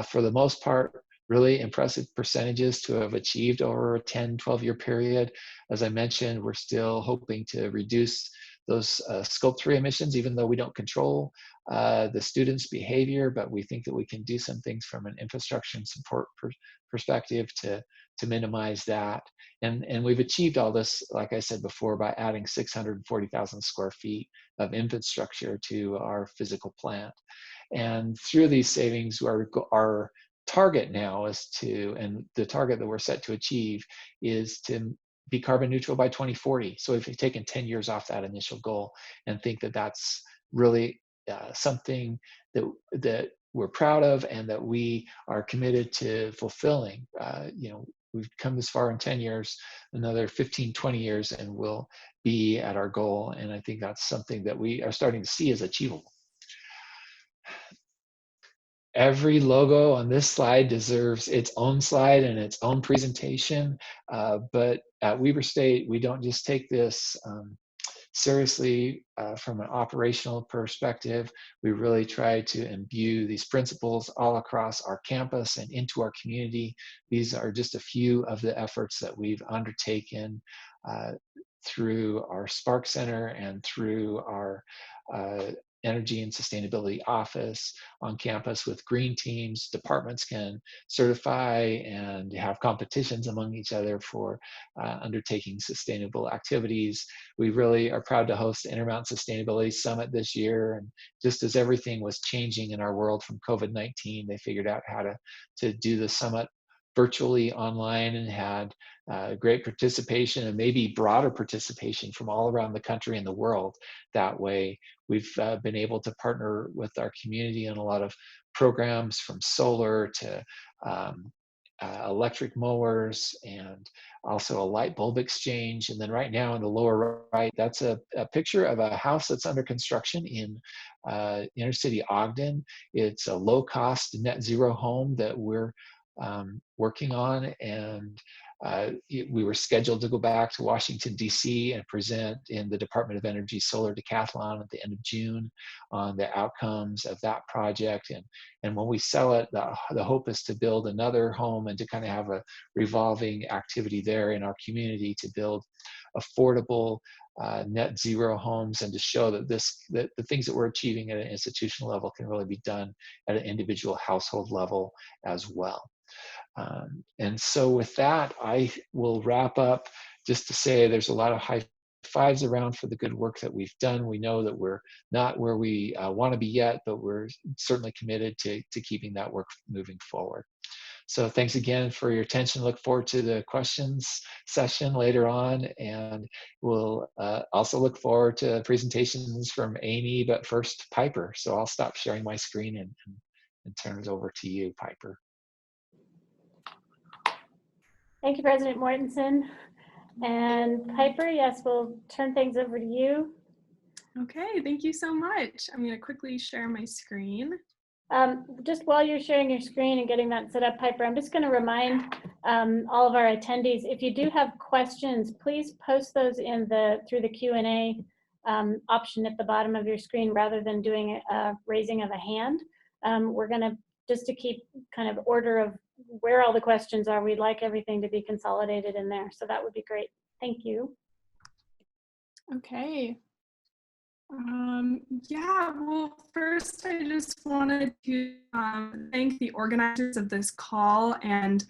for the most part, really impressive percentages to have achieved over a 10, 12-year period. As I mentioned, we're still hoping to reduce those scope 3 emissions, even though we don't control the students' behavior, but we think that we can do some things from an infrastructure and support perspective to minimize that. And we've achieved all this, like I said before, by adding 640,000 square feet of infrastructure to our physical plant. And through these savings, our target now is and the target that we're set to achieve is to be carbon neutral by 2040. So if you've taken 10 years off that initial goal and think that that's really something that we're proud of and that we are committed to fulfilling. We've come this far in 10 years, another 15, 20 years, and we'll be at our goal. And I think that's something that we are starting to see as achievable. Every logo on this slide deserves its own slide and its own presentation. But at Weber State, we don't just take this seriously from an operational perspective. We really try to imbue these principles all across our campus and into our community. These are just a few of the efforts that we've undertaken through our Spark Center and through our Energy and Sustainability Office on campus with green teams. Departments can certify and have competitions among each other for undertaking sustainable activities. We really are proud to host the Intermountain Sustainability Summit this year. And just as everything was changing in our world from COVID-19, they figured out how to do the summit virtually online and had great participation and maybe broader participation from all around the country and the world. That way, we've been able to partner with our community on a lot of programs, from solar to electric mowers, and also a light bulb exchange. And then right now in the lower right, that's a picture of a house that's under construction in inner city Ogden. It's a low-cost net zero home that we're working on, and we were scheduled to go back to Washington, D.C. and present in the Department of Energy Solar Decathlon at the end of June on the outcomes of that project. And when we sell it, the hope is to build another home and to kind of have a revolving activity there in our community to build affordable net zero homes, and to show that the things that we're achieving at an institutional level can really be done at an individual household level as well. And so with that, I will wrap up just to say there's a lot of high fives around for the good work that we've done. We know that we're not where we want to be yet, but we're certainly committed to keeping that work moving forward. So thanks again for your attention. Look forward to the questions session later on, and we'll also look forward to presentations from Aimee, but first Piper. So I'll stop sharing my screen and turn it over to you, Piper. Thank you, President Mortensen. And Piper, yes, we'll turn things over to you. Okay, thank you so much. I'm going to quickly share my screen. Just while you're sharing your screen and getting that set up, Piper, I'm just going to remind all of our attendees, if you do have questions, please post those through the Q&A option at the bottom of your screen rather than doing a raising of a hand. We're going to, just to keep kind of order of where all the questions are, we'd like everything to be consolidated in there. So that would be great. Thank you. Okay. Yeah, well, first I just wanted to thank the organizers of this call and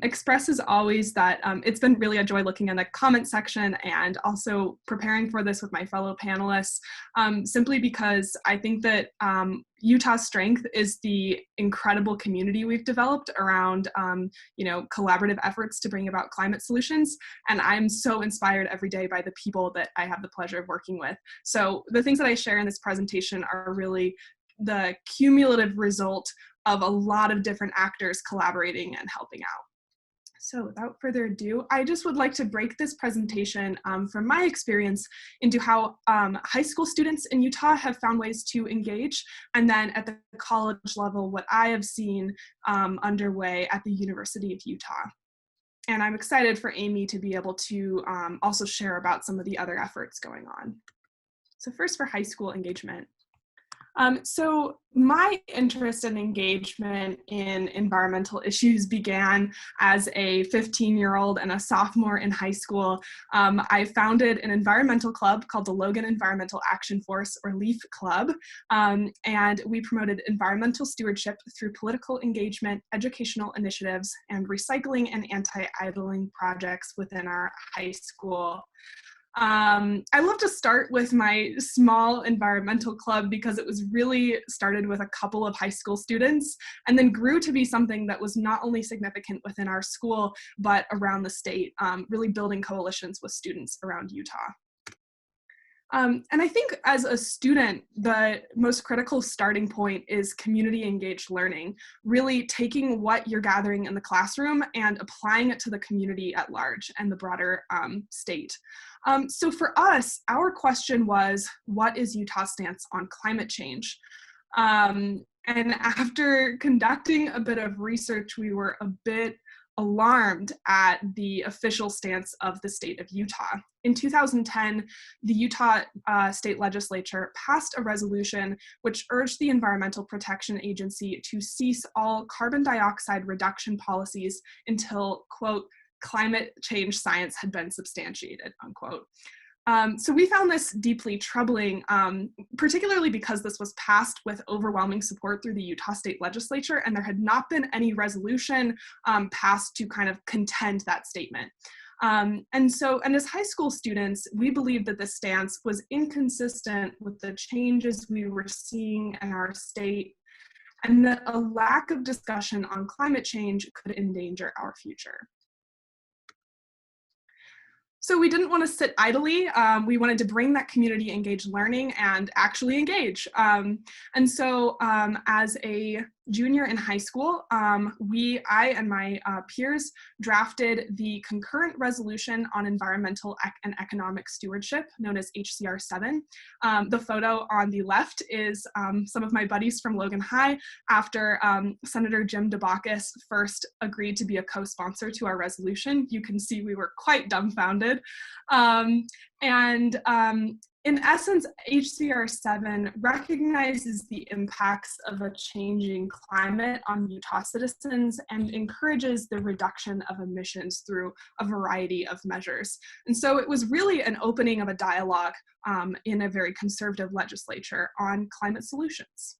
express as always that it's been really a joy looking in the comment section and also preparing for this with my fellow panelists, simply because I think that Utah's strength is the incredible community we've developed around, collaborative efforts to bring about climate solutions. And I'm so inspired every day by the people that I have the pleasure of working with. So the things that I share in this presentation are really the cumulative result of a lot of different actors collaborating and helping out. So without further ado, I just would like to break this presentation from my experience into how high school students in Utah have found ways to engage, and then at the college level, what I have seen underway at the University of Utah. And I'm excited for Aimee to be able to also share about some of the other efforts going on. So first, for high school engagement. So my interest and engagement in environmental issues began as a 15-year-old and a sophomore in high school. I founded an environmental club called the Logan Environmental Action Force, or LEAF Club, and we promoted environmental stewardship through political engagement, educational initiatives, and recycling and anti-idling projects within our high school. I love to start with my small environmental club because it was really started with a couple of high school students and then grew to be something that was not only significant within our school, but around the state, really building coalitions with students around Utah. And I think as a student, the most critical starting point is community engaged learning, really taking what you're gathering in the classroom and applying it to the community at large and the broader state. So for us, our question was, what is Utah's stance on climate change? And after conducting a bit of research, we were a bit alarmed at the official stance of the state of Utah. In 2010, the Utah state legislature passed a resolution which urged the Environmental Protection Agency to cease all carbon dioxide reduction policies until, quote, climate change science had been substantiated, unquote. So we found this deeply troubling, particularly because this was passed with overwhelming support through the Utah state legislature, and there had not been any resolution passed to kind of contend that statement. And as high school students, we believed that this stance was inconsistent with the changes we were seeing in our state, and that a lack of discussion on climate change could endanger our future. So we didn't want to sit idly. We wanted to bring that community engaged learning and actually engage. And so as a junior in high school, I and my peers drafted the concurrent resolution on environmental and economic stewardship, known as HCR 7. The photo on the left is some of my buddies from Logan High after Senator Jim DeBacchus first agreed to be a co-sponsor to our resolution. You can see we were quite dumbfounded. In essence, HCR 7 recognizes the impacts of a changing climate on Utah citizens and encourages the reduction of emissions through a variety of measures. And so it was really an opening of a dialogue in a very conservative legislature on climate solutions.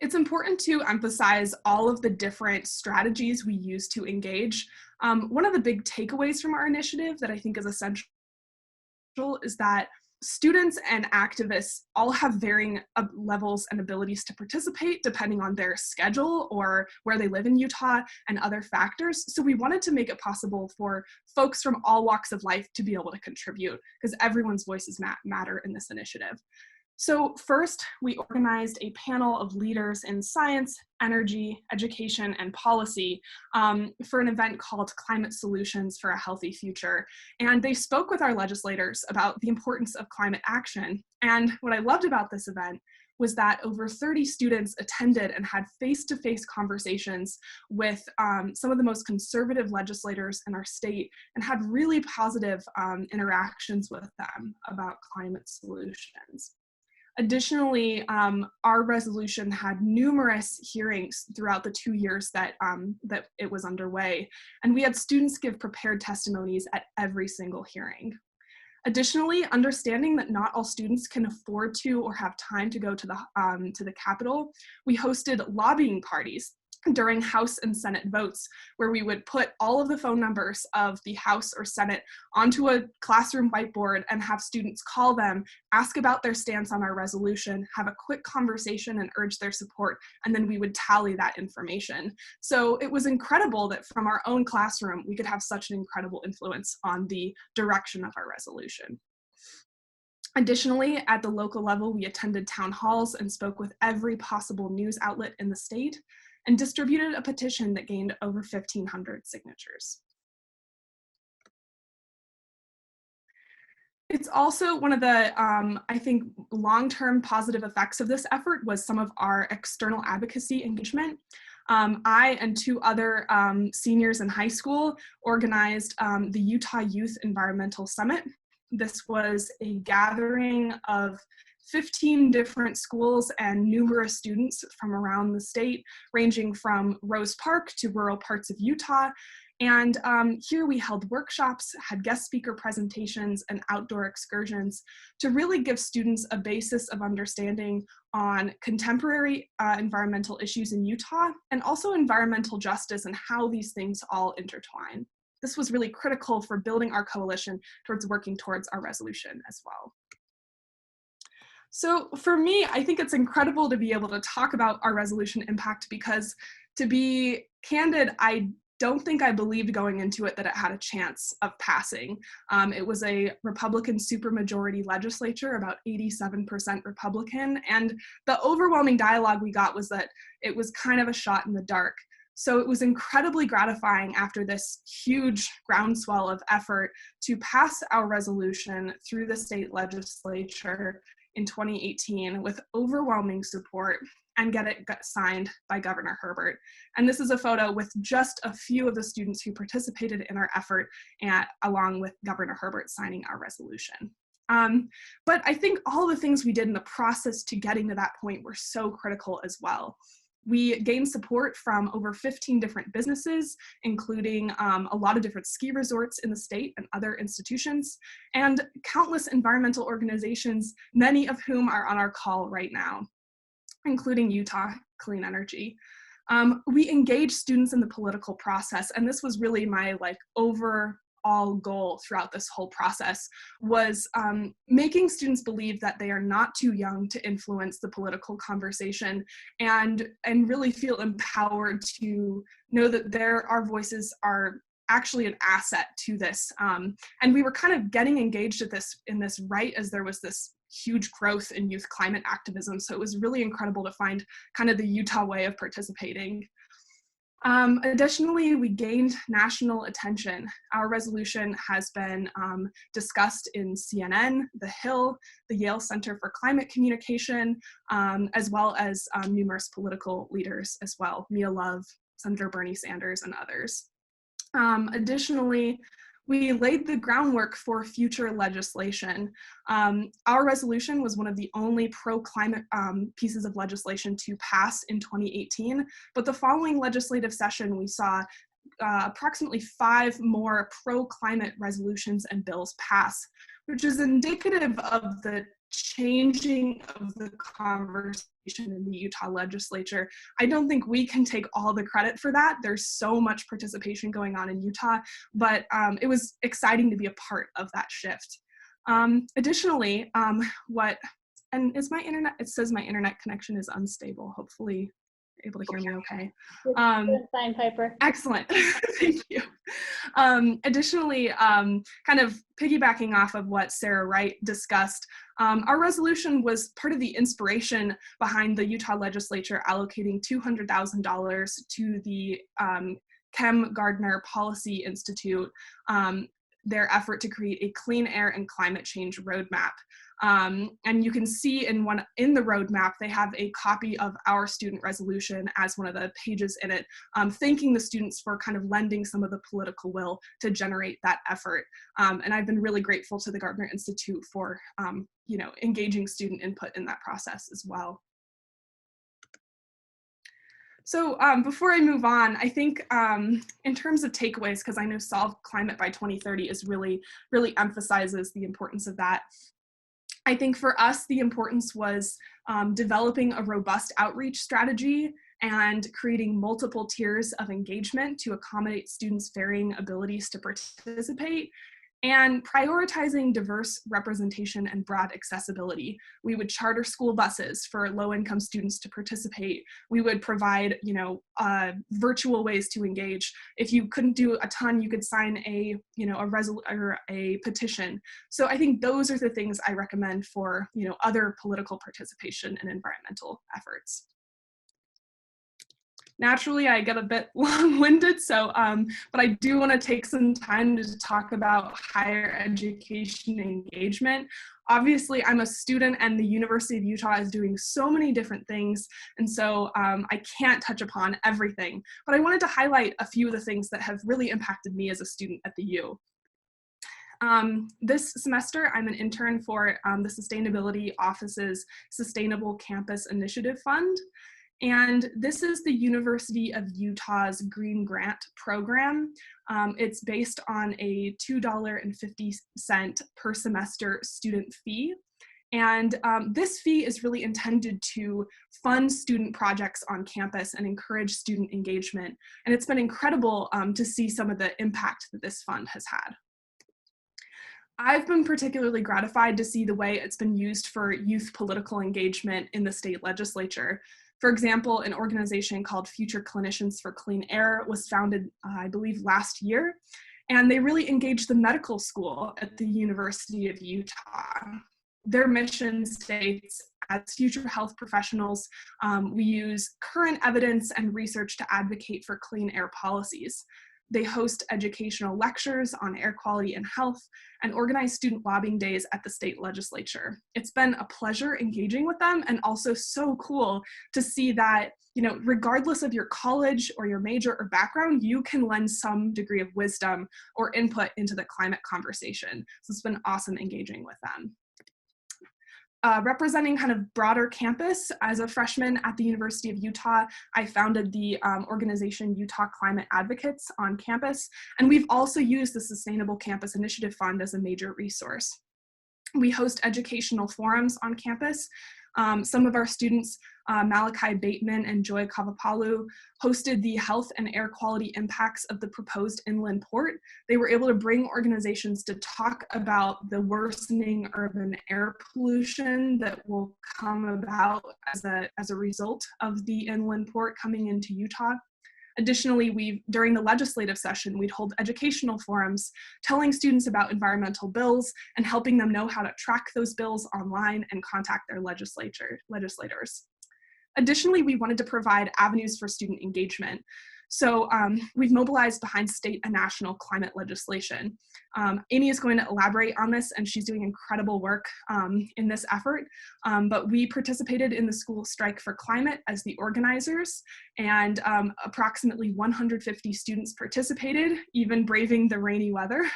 It's important to emphasize all of the different strategies we use to engage. One of the big takeaways from our initiative that I think is essential is that students and activists all have varying levels and abilities to participate depending on their schedule or where they live in Utah and other factors. So we wanted to make it possible for folks from all walks of life to be able to contribute, because everyone's voices matter in this initiative. So first, we organized a panel of leaders in science, energy, education, and policy for an event called Climate Solutions for a Healthy Future. And they spoke with our legislators about the importance of climate action. And what I loved about this event was that over 30 students attended and had face-to-face conversations with some of the most conservative legislators in our state and had really positive interactions with them about climate solutions. Additionally, our resolution had numerous hearings throughout the 2 years that it was underway, and we had students give prepared testimonies at every single hearing. Additionally, understanding that not all students can afford to or have time to go to the Capitol, we hosted lobbying parties during House and Senate votes, where we would put all of the phone numbers of the House or Senate onto a classroom whiteboard and have students call them, ask about their stance on our resolution, have a quick conversation and urge their support, and then we would tally that information. So it was incredible that from our own classroom, we could have such an incredible influence on the direction of our resolution. Additionally, at the local level, we attended town halls and spoke with every possible news outlet in the state, and distributed a petition that gained over 1,500 signatures. It's also one of the, I think, long-term positive effects of this effort was some of our external advocacy engagement. I and two other seniors in high school organized the Utah Youth Environmental Summit. This was a gathering of 15 different schools and numerous students from around the state, ranging from Rose Park to rural parts of Utah. And here we held workshops, had guest speaker presentations, and outdoor excursions to really give students a basis of understanding on contemporary environmental issues in Utah, and also environmental justice and how these things all intertwine. This was really critical for building our coalition towards working towards our resolution as well. So for me, I think it's incredible to be able to talk about our resolution impact, because to be candid, I don't think I believed going into it that it had a chance of passing. It was a Republican supermajority legislature, about 87% Republican, and the overwhelming dialogue we got was that it was kind of a shot in the dark. So it was incredibly gratifying after this huge groundswell of effort to pass our resolution through the state legislature in 2018 with overwhelming support and get it signed by Governor Herbert. And this is a photo with just a few of the students who participated in our effort, along with Governor Herbert signing our resolution. But I think all the things we did in the process to getting to that point were so critical as well. We gained support from over 15 different businesses, including a lot of different ski resorts in the state and other institutions, and countless environmental organizations, many of whom are on our call right now, including Utah Clean Energy. We engaged students in the political process, and this was really my overall goal throughout this whole process, was making students believe that they are not too young to influence the political conversation, and really feel empowered to know that our voices are actually an asset to this. And we were kind of getting engaged in this right as there was this huge growth in youth climate activism. So it was really incredible to find kind of the Utah way of participating. Additionally, we gained national attention. Our resolution has been discussed in CNN, The Hill, the Yale Center for Climate Communication, as well as numerous political leaders as well, Mia Love, Senator Bernie Sanders, and others. Additionally, we laid the groundwork for future legislation. Our resolution was one of the only pro-climate pieces of legislation to pass in 2018, but the following legislative session, we saw approximately 5 more pro-climate resolutions and bills pass, which is indicative of the changing of the conversation in the Utah legislature. I don't think we can take all the credit for that. There's so much participation going on in Utah, but it was exciting to be a part of that shift. Additionally, is my internet, it says my internet connection is unstable. Hopefully able to hear me okay. Fine, Piper. Excellent, thank you. Additionally, kind of piggybacking off of what Sarah Wright discussed, our resolution was part of the inspiration behind the Utah legislature allocating $200,000 to the Kem Gardner Policy Institute, their effort to create a clean air and climate change roadmap. And you can see in the roadmap, they have a copy of our student resolution as one of the pages in it, thanking the students for kind of lending some of the political will to generate that effort. And I've been really grateful to the Gardner Institute for engaging student input in that process as well. So before I move on, I think in terms of takeaways, because I know Solve Climate by 2030 is really emphasizes the importance of that. I think for us, the importance was developing a robust outreach strategy and creating multiple tiers of engagement to accommodate students' varying abilities to participate, and prioritizing diverse representation and broad accessibility. We would charter school buses for low-income students to participate. We would provide, virtual ways to engage. If you couldn't do a ton, you could sign a petition. So I think those are the things I recommend for, other political participation and environmental efforts. Naturally, I get a bit long-winded, so, but I do want to take some time to talk about higher education engagement. Obviously, I'm a student and the University of Utah is doing so many different things, and so I can't touch upon everything, but I wanted to highlight a few of the things that have really impacted me as a student at the U. This semester, I'm an intern for the Sustainability Office's Sustainable Campus Initiative Fund. And this is the University of Utah's Green Grant program. It's based on a $2.50 per semester student fee. And this fee is really intended to fund student projects on campus and encourage student engagement. And it's been incredible to see some of the impact that this fund has had. I've been particularly gratified to see the way it's been used for youth political engagement in the state legislature. For example, an organization called Future Clinicians for Clean Air was founded, I believe, last year, and they really engaged the medical school at the University of Utah. Their mission states, as future health professionals, we use current evidence and research to advocate for clean air policies. They host educational lectures on air quality and health and organize student lobbying days at the state legislature. It's been a pleasure engaging with them, and also so cool to see that, you know, regardless of your college or your major or background, you can lend some degree of wisdom or input into the climate conversation. So it's been awesome engaging with them. Representing kind of broader campus, as a freshman at the University of Utah, I founded the organization Utah Climate Advocates on campus, and we've also used the Sustainable Campus Initiative Fund as a major resource. We host educational forums on campus. Some of our students, Malachi Bateman and Joy Kavapalu, hosted the health and air quality impacts of the proposed inland port. They were able to bring organizations to talk about the worsening urban air pollution that will come about as a result of the inland port coming into Utah. Additionally, during the legislative session, we'd hold educational forums telling students about environmental bills and helping them know how to track those bills online and contact their legislators. Additionally, we wanted to provide avenues for student engagement. So we've mobilized behind state and national climate legislation. Aimee is going to elaborate on this, and she's doing incredible work in this effort. But we participated in the school strike for climate as the organizers, and approximately 150 students participated, even braving the rainy weather.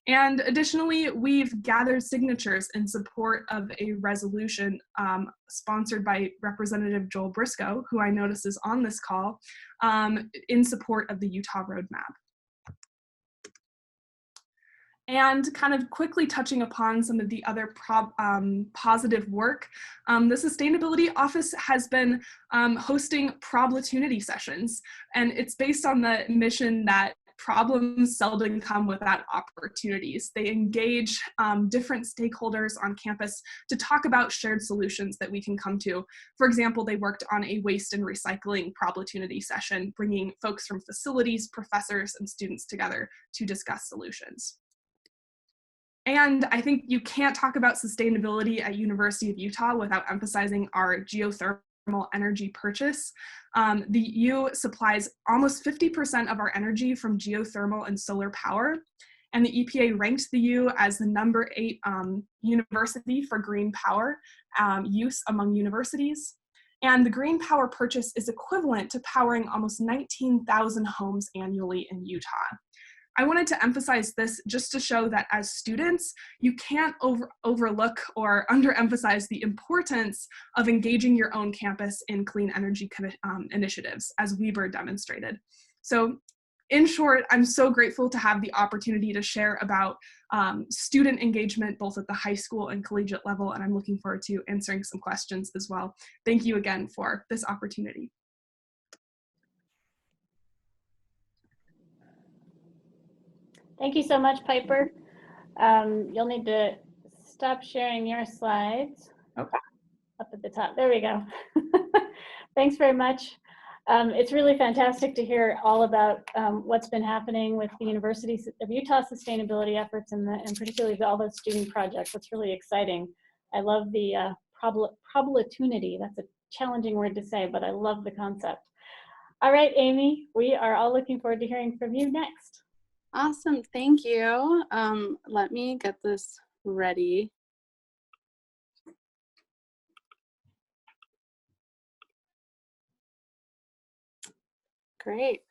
And additionally, we've gathered signatures in support of a resolution sponsored by Representative Joel Briscoe, who I notice is on this call, in support of the Utah Roadmap. And kind of quickly touching upon some of the other positive work, the Sustainability Office has been hosting Problemtunity sessions, and it's based on the mission that problems seldom come without opportunities. They engage different stakeholders on campus to talk about shared solutions that we can come to. For example, they worked on a waste and recycling Problemtunity session, bringing folks from facilities, professors, and students together to discuss solutions. And I think you can't talk about sustainability at University of Utah without emphasizing our geothermal energy purchase. The U supplies almost 50% of our energy from geothermal and solar power, and the EPA ranked the U as the #8 university for green power use among universities. And the green power purchase is equivalent to powering almost 19,000 homes annually in Utah. I wanted to emphasize this just to show that as students, you can't overlook or underemphasize the importance of engaging your own campus in clean energy initiatives, as Weber demonstrated. So in short, I'm so grateful to have the opportunity to share about student engagement, both at the high school and collegiate level, and I'm looking forward to answering some questions as well. Thank you again for this opportunity. Thank you so much, Piper. You'll need to stop sharing your slides. Okay. Up at the top. There we go. Thanks very much. It's really fantastic to hear all about what's been happening with the University of Utah sustainability efforts and particularly all those student projects. It's really exciting. I love the problemtunity. That's a challenging word to say, but I love the concept. All right, Aimee, we are all looking forward to hearing from you next. Awesome, thank you. Let me get this ready. Great,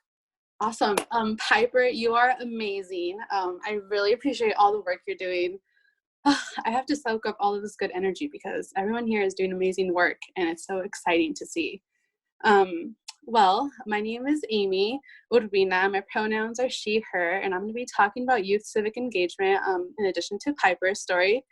awesome. Piper, you are amazing. I really appreciate all the work you're doing. I have to soak up all of this good energy because everyone here is doing amazing work and it's so exciting to see. Well, my name is Aimee Urbina. My pronouns are she, her, and I'm going to be talking about youth civic engagement in addition to Piper's story.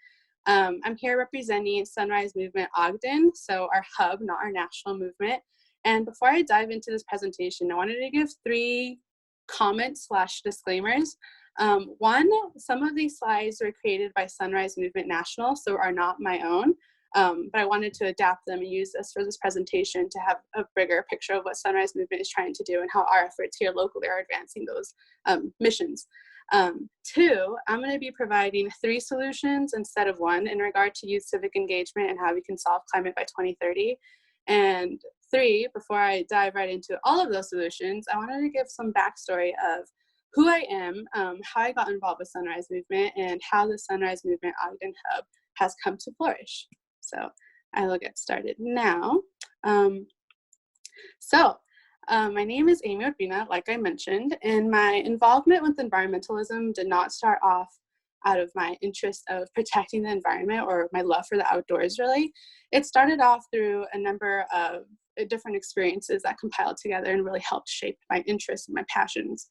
I'm here representing Sunrise Movement Ogden, so our hub, not our national movement. And before I dive into this presentation, I wanted to give 3 comments/disclaimers. One, some of these slides were created by Sunrise Movement National, so are not my own. But I wanted to adapt them and use this for this presentation to have a bigger picture of what Sunrise Movement is trying to do and how our efforts here locally are advancing those missions. Two, I'm going to be providing 3 solutions instead of 1 in regard to youth civic engagement and how we can solve climate by 2030. And 3, before I dive right into all of those solutions, I wanted to give some backstory of who I am, how I got involved with Sunrise Movement, and how the Sunrise Movement Ogden Hub has come to flourish. So I will get started now. My name is Aimee Urbina, like I mentioned, and my involvement with environmentalism did not start off out of my interest of protecting the environment or my love for the outdoors, really. It started off through a number of different experiences that compiled together and really helped shape my interests and my passions.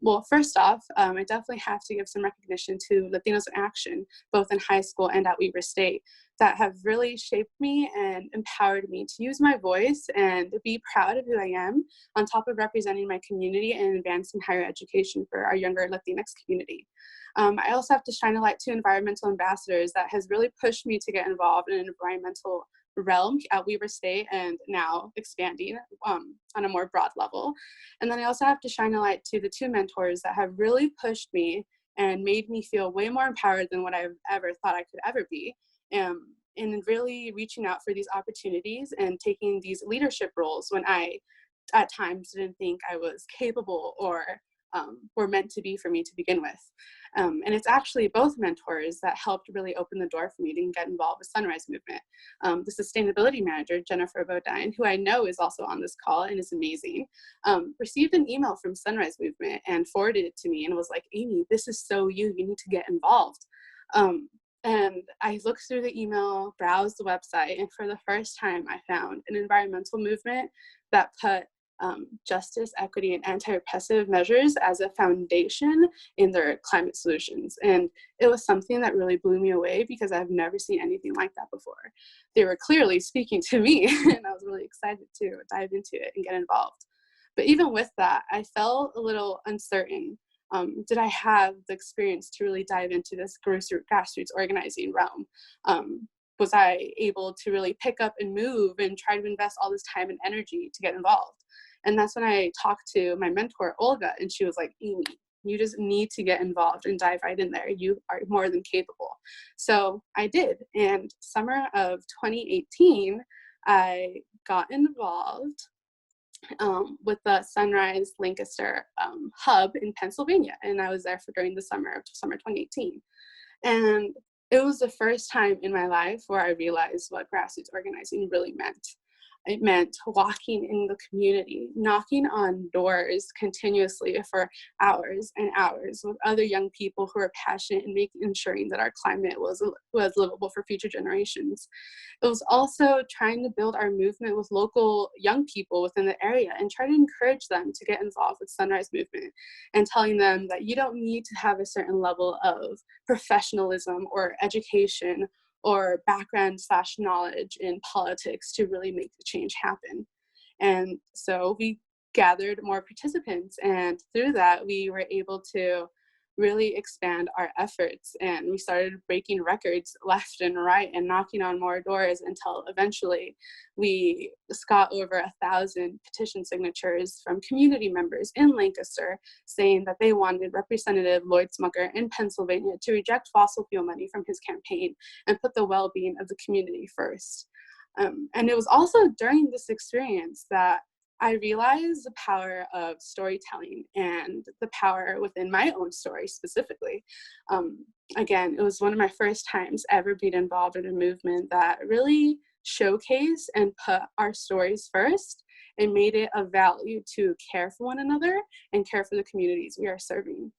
Well, first off, I definitely have to give some recognition to Latinos in Action, both in high school and at Weber State, that have really shaped me and empowered me to use my voice and be proud of who I am, on top of representing my community and advancing higher education for our younger Latinx community. I also have to shine a light to environmental ambassadors that has really pushed me to get involved in an environmental realm at Weber State and now expanding on a more broad level. And then I also have to shine a light to the 2 mentors that have really pushed me and made me feel way more empowered than what I've ever thought I could ever be. And really reaching out for these opportunities and taking these leadership roles when I at times didn't think I was capable or were meant to be for me to begin with. And it's actually both mentors that helped really open the door for me to get involved with Sunrise Movement. The sustainability manager, Jennifer Bodine, who I know is also on this call and is amazing, received an email from Sunrise Movement and forwarded it to me and was like, Aimee, this is so you need to get involved. And I looked through the email, browsed the website, and for the first time I found an environmental movement that put justice, equity, and anti-repressive measures as a foundation in their climate solutions. And it was something that really blew me away because I've never seen anything like that before. They were clearly speaking to me, and I was really excited to dive into it and get involved. But even with that, I felt a little uncertain. Did I have the experience to really dive into this grassroots organizing realm? Was I able to really pick up and move and try to invest all this time and energy to get involved? And that's when I talked to my mentor, Olga, and she was like, Aimee, you just need to get involved and dive right in there. You are more than capable. So I did. And summer of 2018, I got involved with the Sunrise Lancaster hub in Pennsylvania. And I was there during the summer 2018. And it was the first time in my life where I realized what grassroots organizing really meant. It meant walking in the community, knocking on doors continuously for hours and hours with other young people who are passionate and ensuring that our climate was livable for future generations. It was also trying to build our movement with local young people within the area and try to encourage them to get involved with Sunrise Movement and telling them that you don't need to have a certain level of professionalism or education or background/knowledge in politics to really make the change happen. And so we gathered more participants, and through that we were able to really expand our efforts, and we started breaking records left and right and knocking on more doors until eventually we got over 1,000 petition signatures from community members in Lancaster saying that they wanted Representative Lloyd Smucker in Pennsylvania to reject fossil fuel money from his campaign and put the well-being of the community first. And it was also during this experience that I realized the power of storytelling and the power within my own story specifically. Again, it was one of my first times ever being involved in a movement that really showcased and put our stories first and made it a value to care for one another and care for the communities we are serving.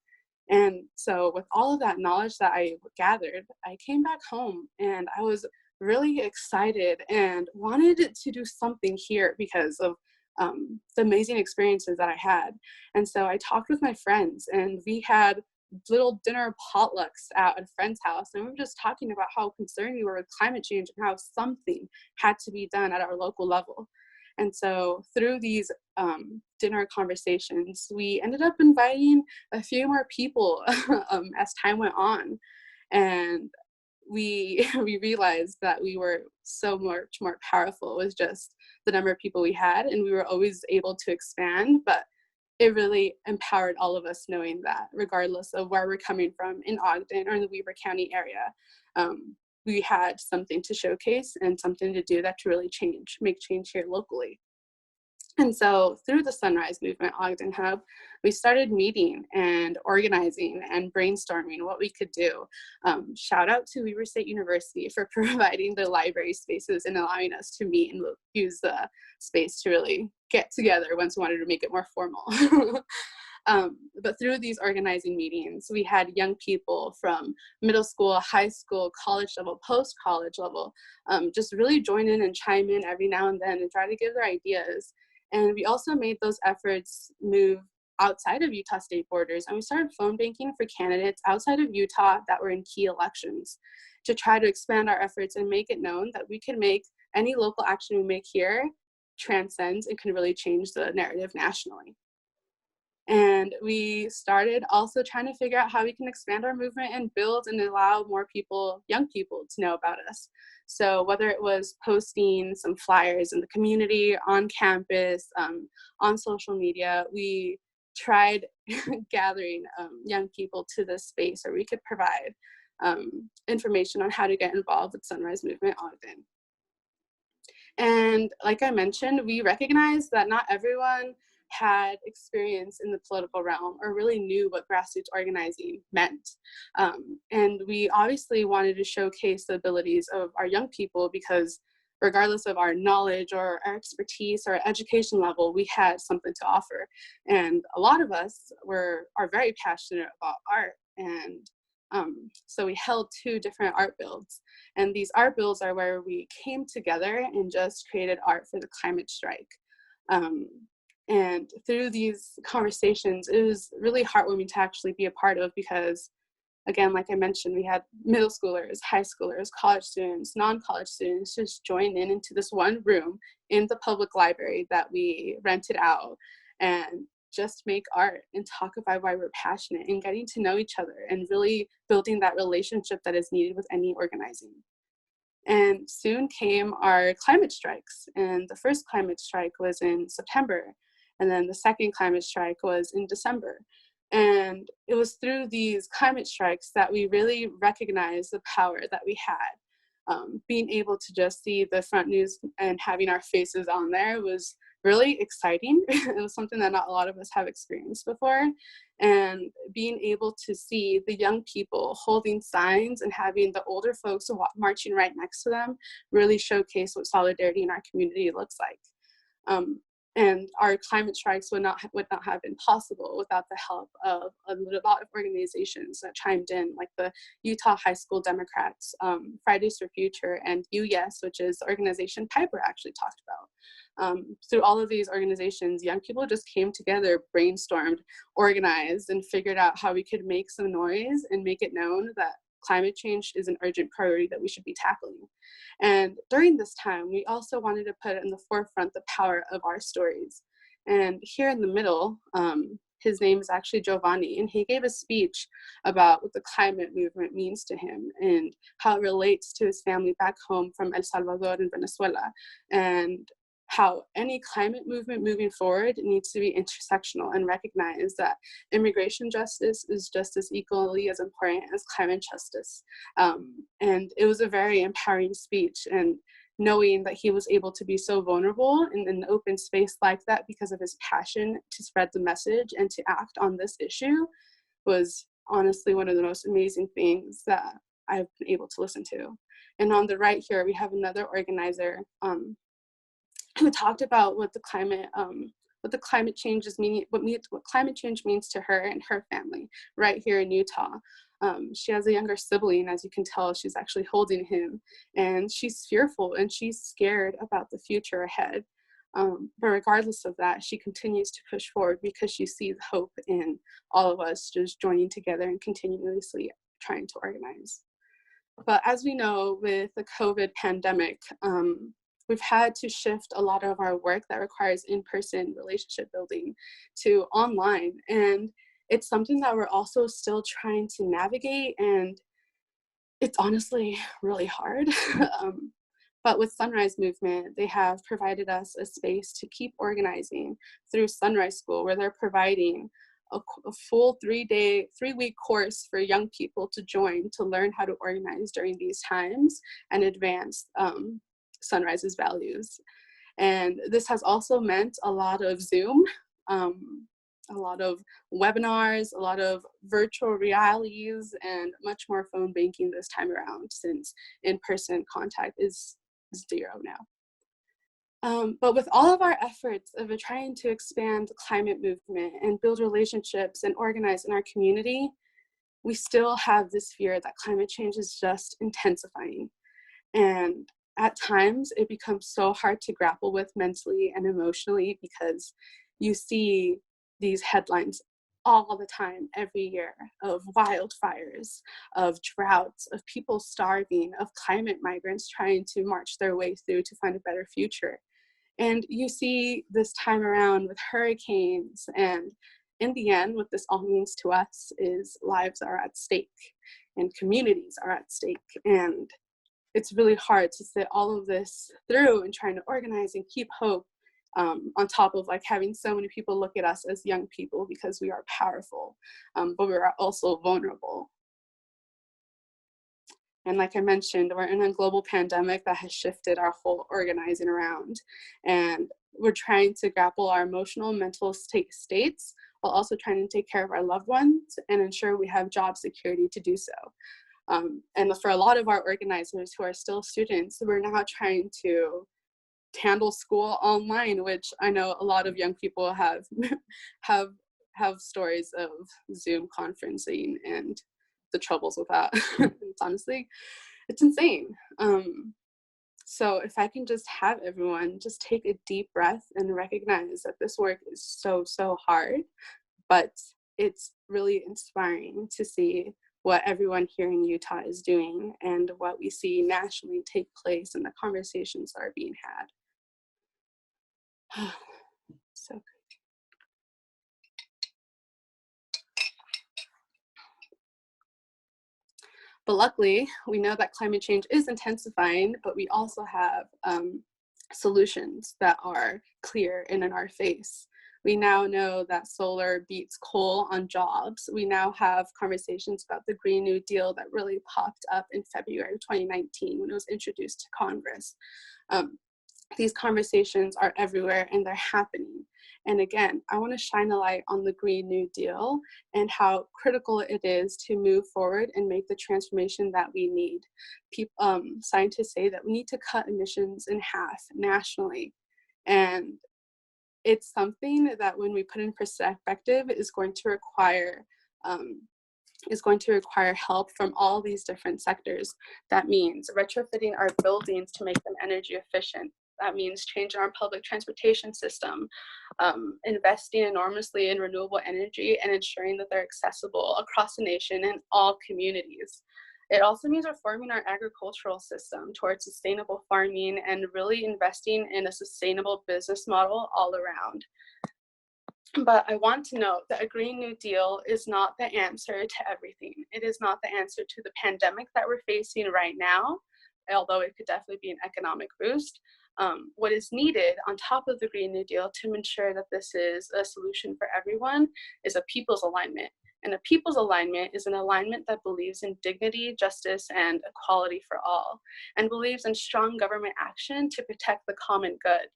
And so with all of that knowledge that I gathered, I came back home and I was really excited and wanted to do something here because of the amazing experiences that I had. And so I talked with my friends, and we had little dinner potlucks at a friend's house, and we were just talking about how concerned we were with climate change and how something had to be done at our local level. And so through these dinner conversations, we ended up inviting a few more people as time went on. And we we realized that we were so much more powerful with just the number of people we had, and we were always able to expand. But it really empowered all of us knowing that regardless of where we're coming from in Ogden or in the Weber County area, we had something to showcase and something to do that to really make change here locally. And so through the Sunrise Movement Ogden Hub, we started meeting and organizing and brainstorming what we could do. Shout out to Weber State University for providing the library spaces and allowing us to meet and use the space to really get together once we wanted to make it more formal. But through these organizing meetings, we had young people from middle school, high school, college level, post-college level, just really join in and chime in every now and then and try to give their ideas. And we also made those efforts move outside of Utah state borders. And we started phone banking for candidates outside of Utah that were in key elections to try to expand our efforts and make it known that we can make any local action we make here transcend and can really change the narrative nationally. And we started also trying to figure out how we can expand our movement and build and allow more people, young people, to know about us. So whether it was posting some flyers in the community, on campus, on social media, we tried gathering young people to this space where we could provide information on how to get involved with Sunrise Movement Ogden. And like I mentioned, we recognized that not everyone had experience in the political realm or really knew what grassroots organizing meant. And we obviously wanted to showcase the abilities of our young people because regardless of our knowledge or our expertise or our education level, we had something to offer. And a lot of us are very passionate about art. And so we held 2 different art builds. And these art builds are where we came together and just created art for the climate strike. And through these conversations, it was really heartwarming to actually be a part of because, again, like I mentioned, we had middle schoolers, high schoolers, college students, non-college students just join into this one room in the public library that we rented out and just make art and talk about why we're passionate and getting to know each other and really building that relationship that is needed with any organizing. And soon came our climate strikes. And the first climate strike was in September. And then the second climate strike was in December. And it was through these climate strikes that we really recognized the power that we had. Being able to just see the front news and having our faces on there was really exciting. It was something that not a lot of us have experienced before. And being able to see the young people holding signs and having the older folks marching right next to them really showcase what solidarity in our community looks like. And our climate strikes would not have been possible without the help of a lot of organizations that chimed in, like the Utah High School Democrats, Fridays for Future, and UYes, which is the organization Piper actually talked about. Through all of these organizations, young people just came together, brainstormed, organized, and figured out how we could make some noise and make it known that climate change is an urgent priority that we should be tackling. And during this time, we also wanted to put in the forefront the power of our stories. And here in the middle, his name is actually Giovanni, and he gave a speech about what the climate movement means to him and how it relates to his family back home from El Salvador and Venezuela, and how any climate movement moving forward needs to be intersectional and recognize that immigration justice is just as equally as important as climate justice. And it was a very empowering speech, and knowing that he was able to be so vulnerable in an open space like that because of his passion to spread the message and to act on this issue was honestly one of the most amazing things that I've been able to listen to. And on the right here, we have another organizer who talked about what climate change means to her and her family right here in Utah. She has a younger sibling, as you can tell, she's actually holding him, and she's fearful and she's scared about the future ahead. But regardless of that, she continues to push forward because she sees hope in all of us just joining together and continuously trying to organize. But as we know, with the COVID pandemic, we've had to shift a lot of our work that requires in-person relationship building to online. And it's something that we're also still trying to navigate. And it's honestly really hard. But with Sunrise Movement, they have provided us a space to keep organizing through Sunrise School, where they're providing a full 3-week course for young people to join to learn how to organize during these times and advance Sunrise's values. And this has also meant a lot of Zoom, a lot of webinars, a lot of virtual realities, and much more phone banking this time around, since in-person contact is zero now. But with all of our efforts of trying to expand the climate movement and build relationships and organize in our community, we still have this fear that climate change is just intensifying. And at times it becomes so hard to grapple with mentally and emotionally, because you see these headlines all the time, every year, of wildfires, of droughts, of people starving, of climate migrants trying to march their way through to find a better future. And you see this time around with hurricanes, and in the end, what this all means to us is lives are at stake and communities are at stake. And it's really hard to sit all of this through and trying to organize and keep hope, on top of like having so many people look at us as young people because we are powerful, but we are also vulnerable. And like I mentioned, we're in a global pandemic that has shifted our whole organizing around. And we're trying to grapple our emotional and mental states while also trying to take care of our loved ones and ensure we have job security to do so. And for a lot of our organizers who are still students, we're now trying to handle school online, which I know a lot of young people have have stories of Zoom conferencing and the troubles with that. It's honestly, it's insane. So if I can just have everyone just take a deep breath and recognize that this work is so hard, but it's really inspiring to see what everyone here in Utah is doing and what we see nationally take place and the conversations that are being had. So good. But luckily, we know that climate change is intensifying, but we also have solutions that are clear and in our face. We now know that solar beats coal on jobs. We now have conversations about the Green New Deal that really popped up in February of 2019 when it was introduced to Congress. These conversations are everywhere and they're happening. And again, I want to shine a light on the Green New Deal and how critical it is to move forward and make the transformation that we need. Scientists say that we need to cut emissions in half nationally. And it's something that when we put in perspective is going to require help from all these different sectors. That means retrofitting our buildings to make them energy efficient. That means changing our public transportation system, investing enormously in renewable energy and ensuring that they're accessible across the nation in all communities. It also means reforming our agricultural system towards sustainable farming and really investing in a sustainable business model all around. But I want to note that a Green New Deal is not the answer to everything. It is not the answer to the pandemic that we're facing right now, although it could definitely be an economic boost. What is needed on top of the Green New Deal to ensure that this is a solution for everyone is a people's alignment. And a people's alignment is an alignment that believes in dignity, justice, and equality for all, and believes in strong government action to protect the common good.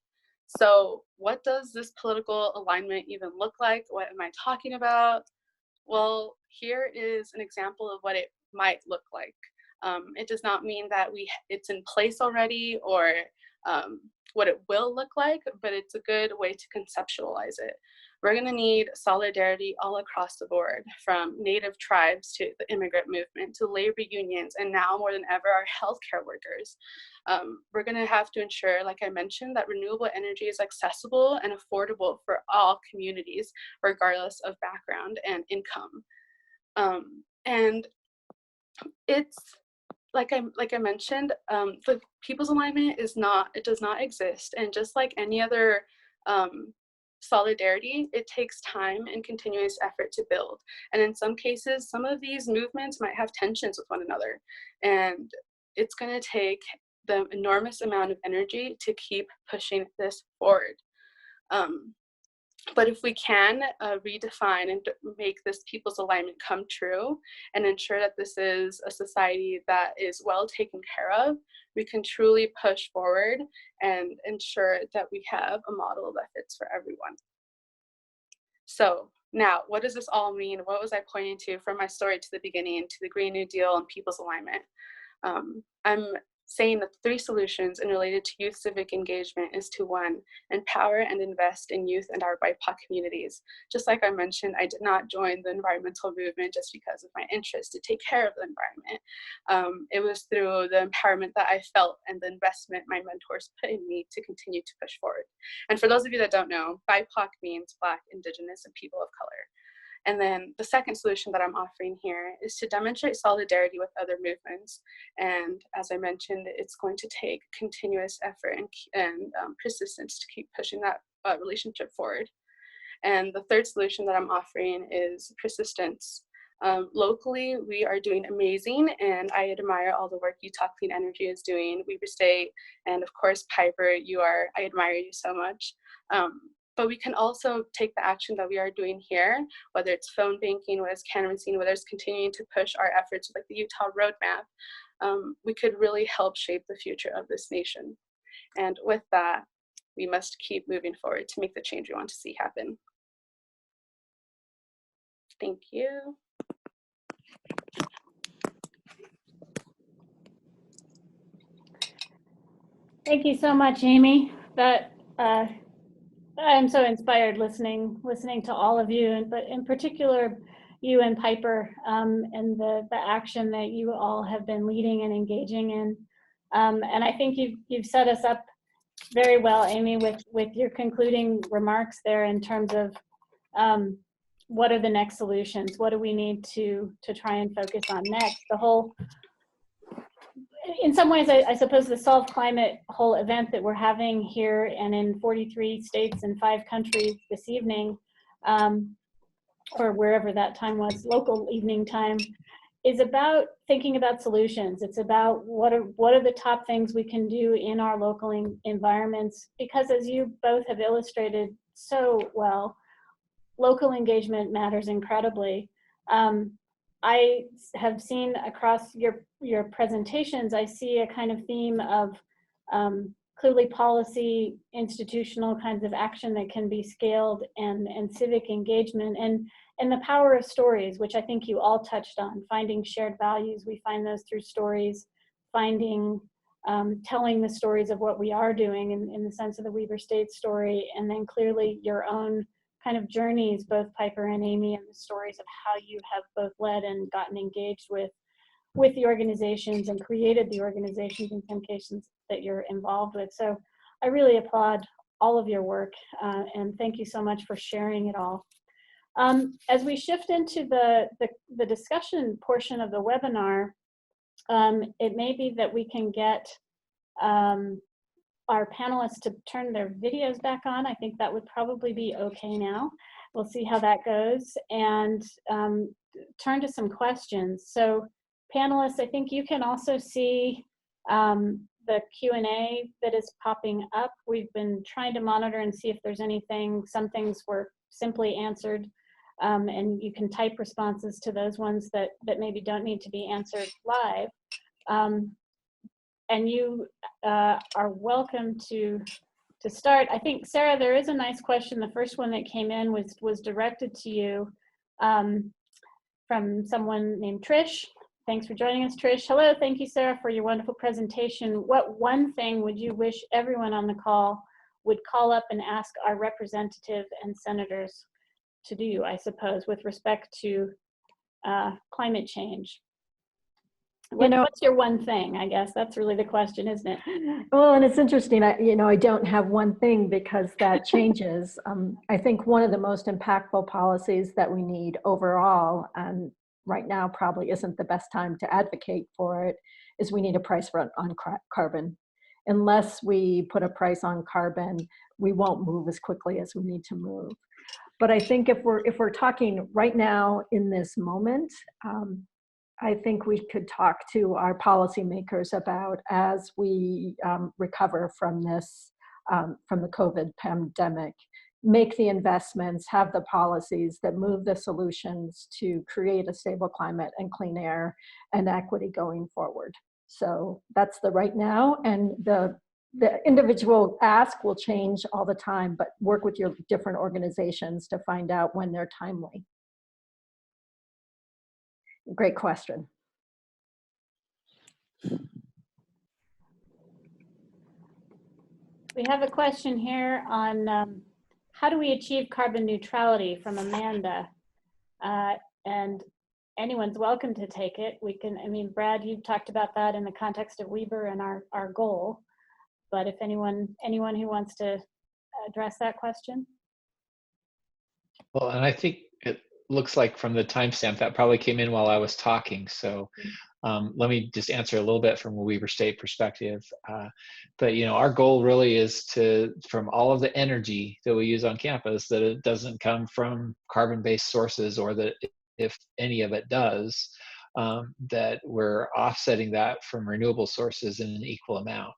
So what does this political alignment even look like? What am I talking about? Well, here is an example of what it might look like. It does not mean that it's in place already or what it will look like, but it's a good way to conceptualize it. We're going to need solidarity all across the board, from Native tribes to the immigrant movement to labor unions, and now more than ever, our healthcare workers. We're going to have to ensure, like I mentioned, that renewable energy is accessible and affordable for all communities, regardless of background and income. And it's like I mentioned, the people's alignment does not exist. And just like any other solidarity, it takes time and continuous effort to build. And in some cases, some of these movements might have tensions with one another. And it's going to take the enormous amount of energy to keep pushing this forward. But if we can redefine and make this people's alignment come true and ensure that this is a society that is well taken care of, we can truly push forward and ensure that we have a model that fits for everyone. So now, what does this all mean? What was I pointing to from my story to the beginning, to the Green New Deal and people's alignment? I'm saying that 3 solutions in related to youth civic engagement is to 1, empower and invest in youth and our BIPOC communities. Just like I mentioned, I did not join the environmental movement just because of my interest to take care of the environment. It was through the empowerment that I felt and the investment my mentors put in me to continue to push forward. And for those of you that don't know, BIPOC means Black, Indigenous, and people of color. And then the second solution that I'm offering here is to demonstrate solidarity with other movements. And as I mentioned, it's going to take continuous effort and persistence to keep pushing that relationship forward. And the third solution that I'm offering is persistence. Locally, we are doing amazing, and I admire all the work Utah Clean Energy is doing, Weber State, and of course, Piper, I admire you so much. But we can also take the action that we are doing here, whether it's phone banking, whether it's canvassing, whether it's continuing to push our efforts like the Utah Roadmap. We could really help shape the future of this nation. And with that, we must keep moving forward to make the change we want to see happen. Thank you. Thank you so much, Aimee. I'm so inspired listening to all of you, but in particular, you and Piper, and the action that you all have been leading and engaging in. And I think you've set us up very well, Aimee, with your concluding remarks there in terms of what are the next solutions? What do we need to try and focus on next? In some ways, I suppose the Solve Climate whole event that we're having here and in 43 states and 5 countries this evening, or wherever that time was, local evening time, is about thinking about solutions. It's about what are the top things we can do in our local environments, because as you both have illustrated so well, local engagement matters incredibly. I have seen across your presentations, I see a kind of theme of clearly policy, institutional kinds of action that can be scaled, and civic engagement, and the power of stories, which I think you all touched on, finding shared values. We find those through stories, telling the stories of what we are doing in the sense of the Weber State story, and then clearly your own kind of journeys, both Piper and Aimee, and the stories of how you have both led and gotten engaged with the organizations and created the organizations in some cases that you're involved with. So I really applaud all of your work, and thank you so much for sharing it all. As we shift into the discussion portion of the webinar, it may be that we can get our panelists to turn their videos back on. I think that would probably be okay now. We'll see how that goes, and turn to some questions. So panelists, I think you can also see the Q&A that is popping up. We've been trying to monitor and see if there's anything. Some things were simply answered, and you can type responses to those ones that maybe don't need to be answered live. And you are welcome to start. I think, Sarah, there is a nice question. The first one that came in was directed to you from someone named Trish. Thanks for joining us, Trish. Hello, thank you, Sarah, for your wonderful presentation. What one thing would you wish everyone on the call would call up and ask our representative and senators to do, I suppose, with respect to climate change? What's your one thing? I guess that's really the question, isn't it? Well, and it's interesting. I don't have one thing because that changes. I think one of the most impactful policies that we need overall, and right now probably isn't the best time to advocate for it, is we need a price on carbon. unless we put a price on carbon, we won't move as quickly as we need to move. But I think if we're talking right now in this moment, I think we could talk to our policymakers about, as we recover from this, from the COVID pandemic, make the investments, have the policies that move the solutions to create a stable climate and clean air and equity going forward. So that's the right now, and the individual ask will change all the time, but work with your different organizations to find out when they're timely. Great question. We have a question here on how do we achieve carbon neutrality from Amanda? And anyone's welcome to take it. We can, I mean, Brad, you've talked about that in the context of Weber and our goal. But if anyone who wants to address that question. Well, and I think it looks like from the timestamp that probably came in while I was talking. So let me just answer a little bit from a Weber State perspective. But you know, our goal really is to, from all of the energy that we use on campus, that it doesn't come from carbon-based sources, or that if any of it does, that we're offsetting that from renewable sources in an equal amount.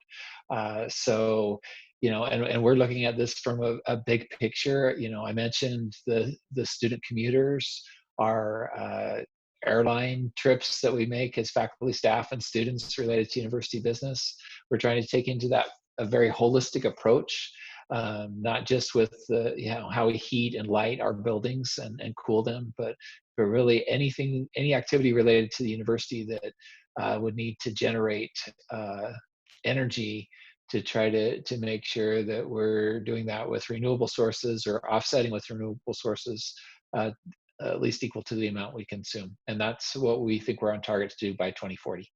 So, you know, and we're looking at this from a big picture. You know, I mentioned the student commuters, our airline trips that we make as faculty, staff, and students related to university business. We're trying to take into that a very holistic approach, not just with the, you know, how we heat and light our buildings and cool them, but really anything, any activity related to the university that would need to generate energy, to try to make sure that we're doing that with renewable sources, or offsetting with renewable sources, at least equal to the amount we consume. And that's what we think we're on target to do by 2040.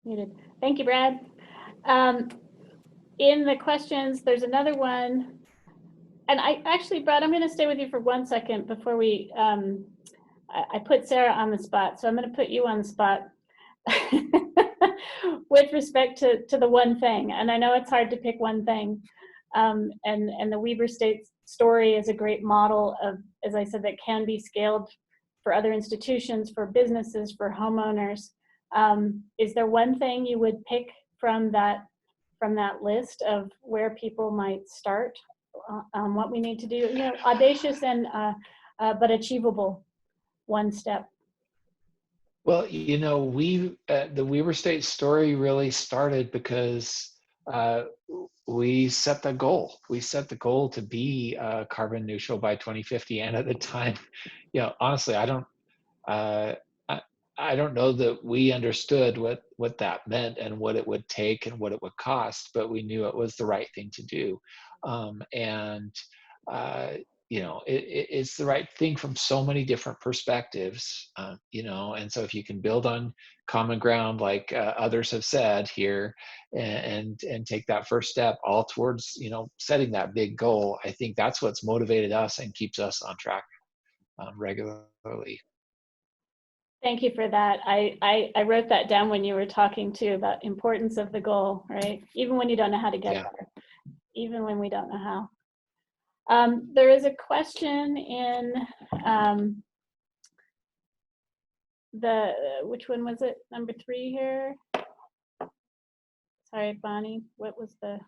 Muted. Thank you, Brad. In the questions, there's another one. And I actually, Brad, I'm going to stay with you for 1 second before we, I put Sarah on the spot, so I'm going to put you on the spot with respect to the one thing. And I know it's hard to pick one thing. And the Weber State story is a great model of, as I said, that can be scaled for other institutions, for businesses, for homeowners. Is there one thing you would pick from that list of where people might start? What we need to do, you know, audacious and but achievable, one step. Well, you know, the Weber State story really started because we set the goal. We set the goal to be carbon neutral by 2050, and at the time, you know, honestly, I don't know that we understood what that meant and what it would take and what it would cost, but we knew it was the right thing to do. You know, it's the right thing from so many different perspectives, you know, and so if you can build on common ground, like others have said here, and take that first step all towards, you know, setting that big goal, I think that's what's motivated us and keeps us on track regularly. Thank you for that. I wrote that down when you were talking too about importance of the goal, right? Even when you don't know how to get there, even when we don't know how. There is a question in which one was it? Number 3 here. Sorry, Bonnie, what was the?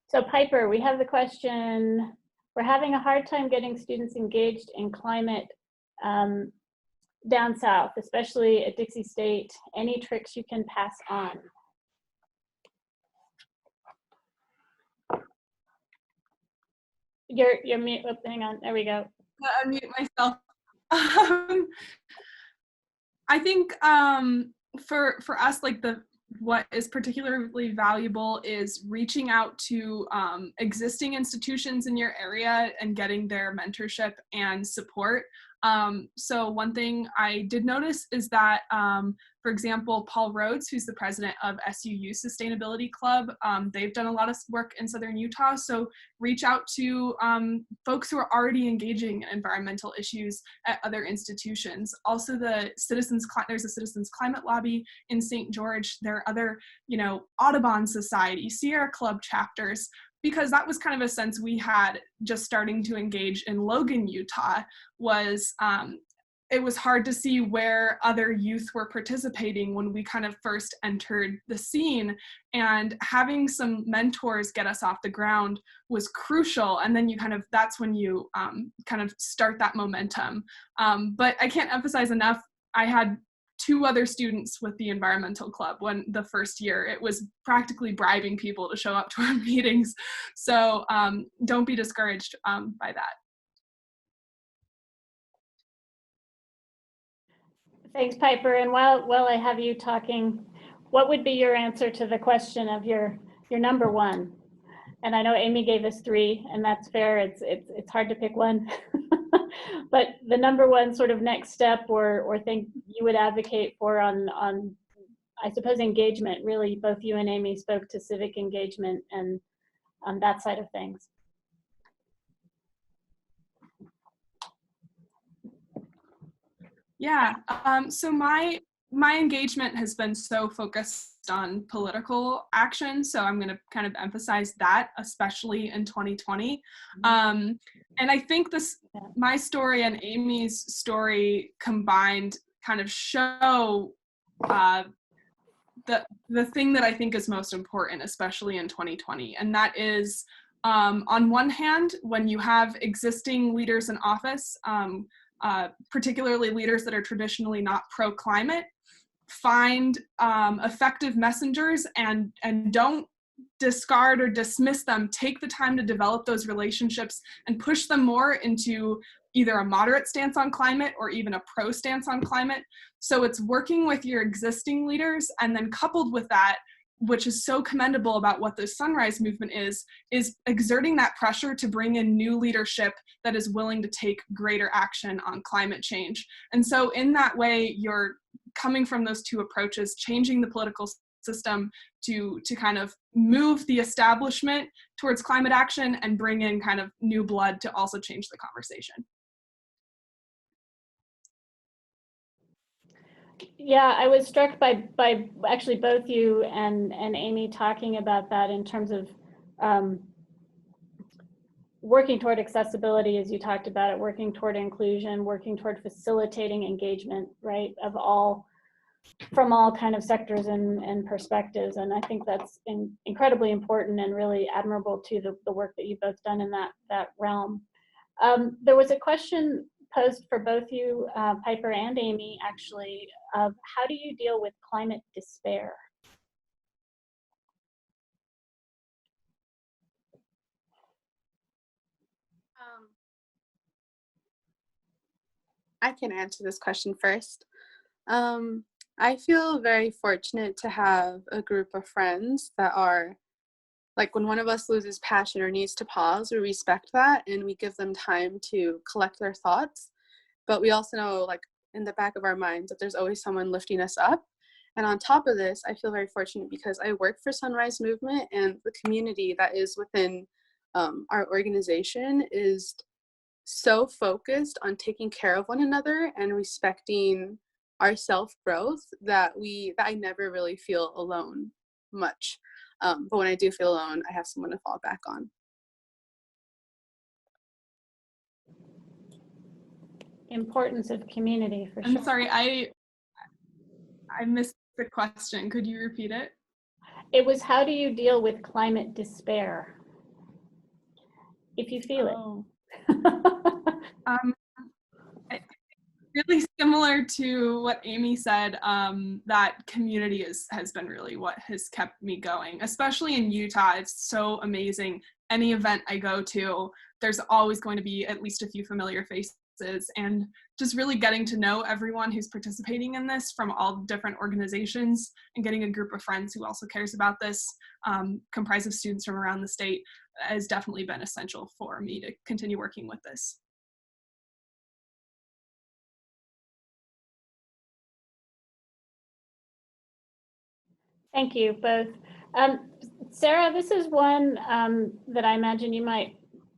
So Piper, we have the question, we're having a hard time getting students engaged in climate down south, especially at Dixie State. Any tricks you can pass on? You're mute. Oh, hang on. There we go. I'll unmute myself. I think for us, like what is particularly valuable is reaching out to existing institutions in your area and getting their mentorship and support. So one thing I did notice is that, for example, Paul Rhodes, who's the president of SUU Sustainability Club, they've done a lot of work in Southern Utah. So reach out to folks who are already engaging in environmental issues at other institutions. Also, there's a Citizens Climate Lobby in St. George. There are other, Audubon Society, Sierra Club chapters, because that was kind of a sense we had just starting to engage in Logan, Utah, was it was hard to see where other youth were participating when we kind of first entered the scene, and having some mentors get us off the ground was crucial. And then that's when you kind of start that momentum. But I can't emphasize enough, I had 2 other students with the environmental club when the first year. It was practically bribing people to show up to our meetings. So don't be discouraged by that. Thanks, Piper. And while I have you talking, what would be your answer to the question of your number one? And I know Aimee gave us 3, and that's fair. It's hard to pick one. But the number one sort of next step or thing you would advocate for on I suppose engagement, really both you and Aimee spoke to civic engagement and on that side of things. Yeah, so my engagement has been so focused on political action, so I'm going to kind of emphasize that, especially in 2020. And I think my story and Aimee's story combined kind of show the thing that I think is most important, especially in 2020, and that is, on one hand, when you have existing leaders in office, particularly leaders that are traditionally not pro-climate, find effective messengers and don't discard or dismiss them. Take the time to develop those relationships and push them more into either a moderate stance on climate or even a pro stance on climate. So it's working with your existing leaders, and then coupled with that, which is so commendable about what the Sunrise Movement is exerting that pressure to bring in new leadership that is willing to take greater action on climate change. And so in that way, you're coming from those 2 approaches, changing the political system to kind of move the establishment towards climate action and bring in kind of new blood to also change the conversation. Yeah, I was struck by actually both you and Aimee talking about that in terms of working toward accessibility, as you talked about it, working toward inclusion, working toward facilitating engagement, right, from all kind of sectors and perspectives. And I think that's incredibly important and really admirable to the work that you've both done in that realm. There was a question posed for both you, Piper and Aimee, actually, of how do you deal with climate despair? I can answer this question first. I feel very fortunate to have a group of friends that are, like, when one of us loses passion or needs to pause, we respect that and we give them time to collect their thoughts. But we also know, like, in the back of our minds, that there's always someone lifting us up. And on top of this, I feel very fortunate because I work for Sunrise Movement, and the community that is within our organization is so focused on taking care of one another and respecting our self-growth that I never really feel alone much. But when I do feel alone, I have someone to fall back on. Importance of community, for sure. I'm sorry, I missed the question. Could you repeat it? It was, how do you deal with climate despair, if you feel it? Really similar to what Aimee said, that community has been really what has kept me going, especially in Utah. It's so amazing. Any event I go to, there's always going to be at least a few familiar faces, and just really getting to know everyone who's participating in this from all different organizations, and getting a group of friends who also cares about this, comprised of students from around the state, has definitely been essential for me to continue working with this. Thank you both. Sarah, this is one that I imagine you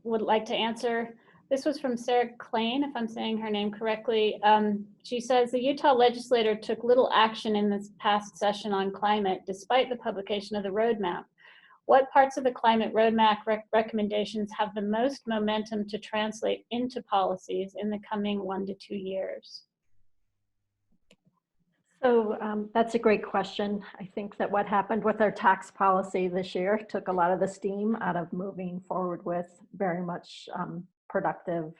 would like to answer. This was from Sarah Klain, if I'm saying her name correctly. She says, the Utah legislature took little action in this past session on climate, despite the publication of the roadmap. What parts of the climate roadmap recommendations have the most momentum to translate into policies in the coming 1 to 2 years? So that's a great question. I think that what happened with our tax policy this year took a lot of the steam out of moving forward with very much productive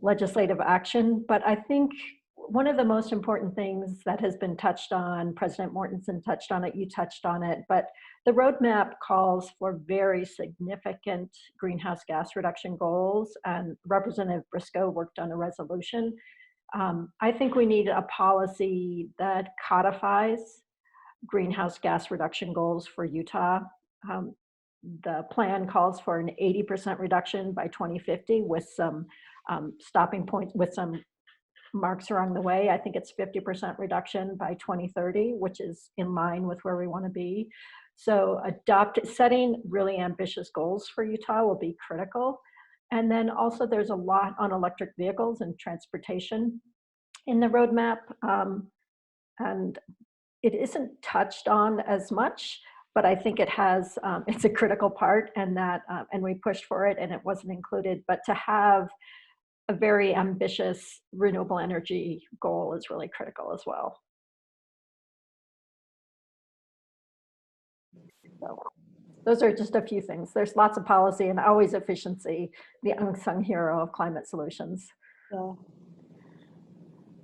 legislative action. But I think one of the most important things that has been touched on, President Mortensen touched on it, you touched on it, but the roadmap calls for very significant greenhouse gas reduction goals, and Representative Briscoe worked on a resolution. I think we need a policy that codifies greenhouse gas reduction goals for Utah. The plan calls for an 80% reduction by 2050 with some stopping points, with some marks along the way. I think it's 50% reduction by 2030, which is in line with where we want to be. So setting really ambitious goals for Utah will be critical. And then also there's a lot on electric vehicles and transportation in the roadmap. And it isn't touched on as much, but I think it has, it's a critical part, and we pushed for it and it wasn't included, but to have a very ambitious renewable energy goal is really critical as well. So those are just a few things. There's lots of policy and always efficiency, the unsung hero of climate solutions. So,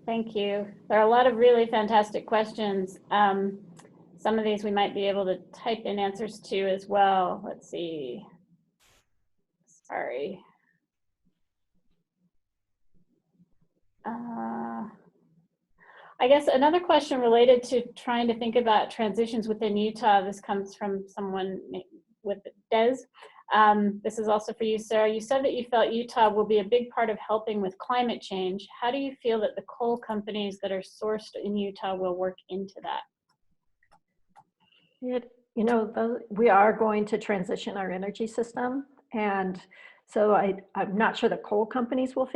thank you. There are a lot of really fantastic questions. Some of these we might be able to type in answers to as well. Let's see. Sorry. I guess another question related to trying to think about transitions within Utah. This comes from someone with Des. This is also for you, Sarah. You said that you felt Utah will be a big part of helping with climate change. How do you feel that the coal companies that are sourced in Utah will work into that? We are going to transition our energy system, and so I'm not sure the coal companies will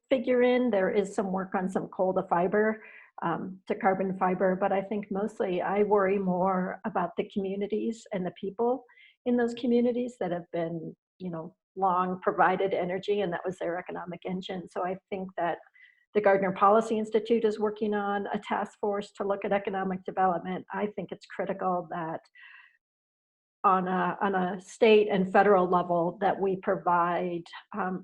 figure in. There is some work on some coal to fiber, to carbon fiber, but I think mostly I worry more about the communities and the people in those communities that have been, long provided energy, and that was their economic engine. So I think that the Gardner Policy Institute is working on a task force to look at economic development. I think it's critical that on a state and federal level that we provide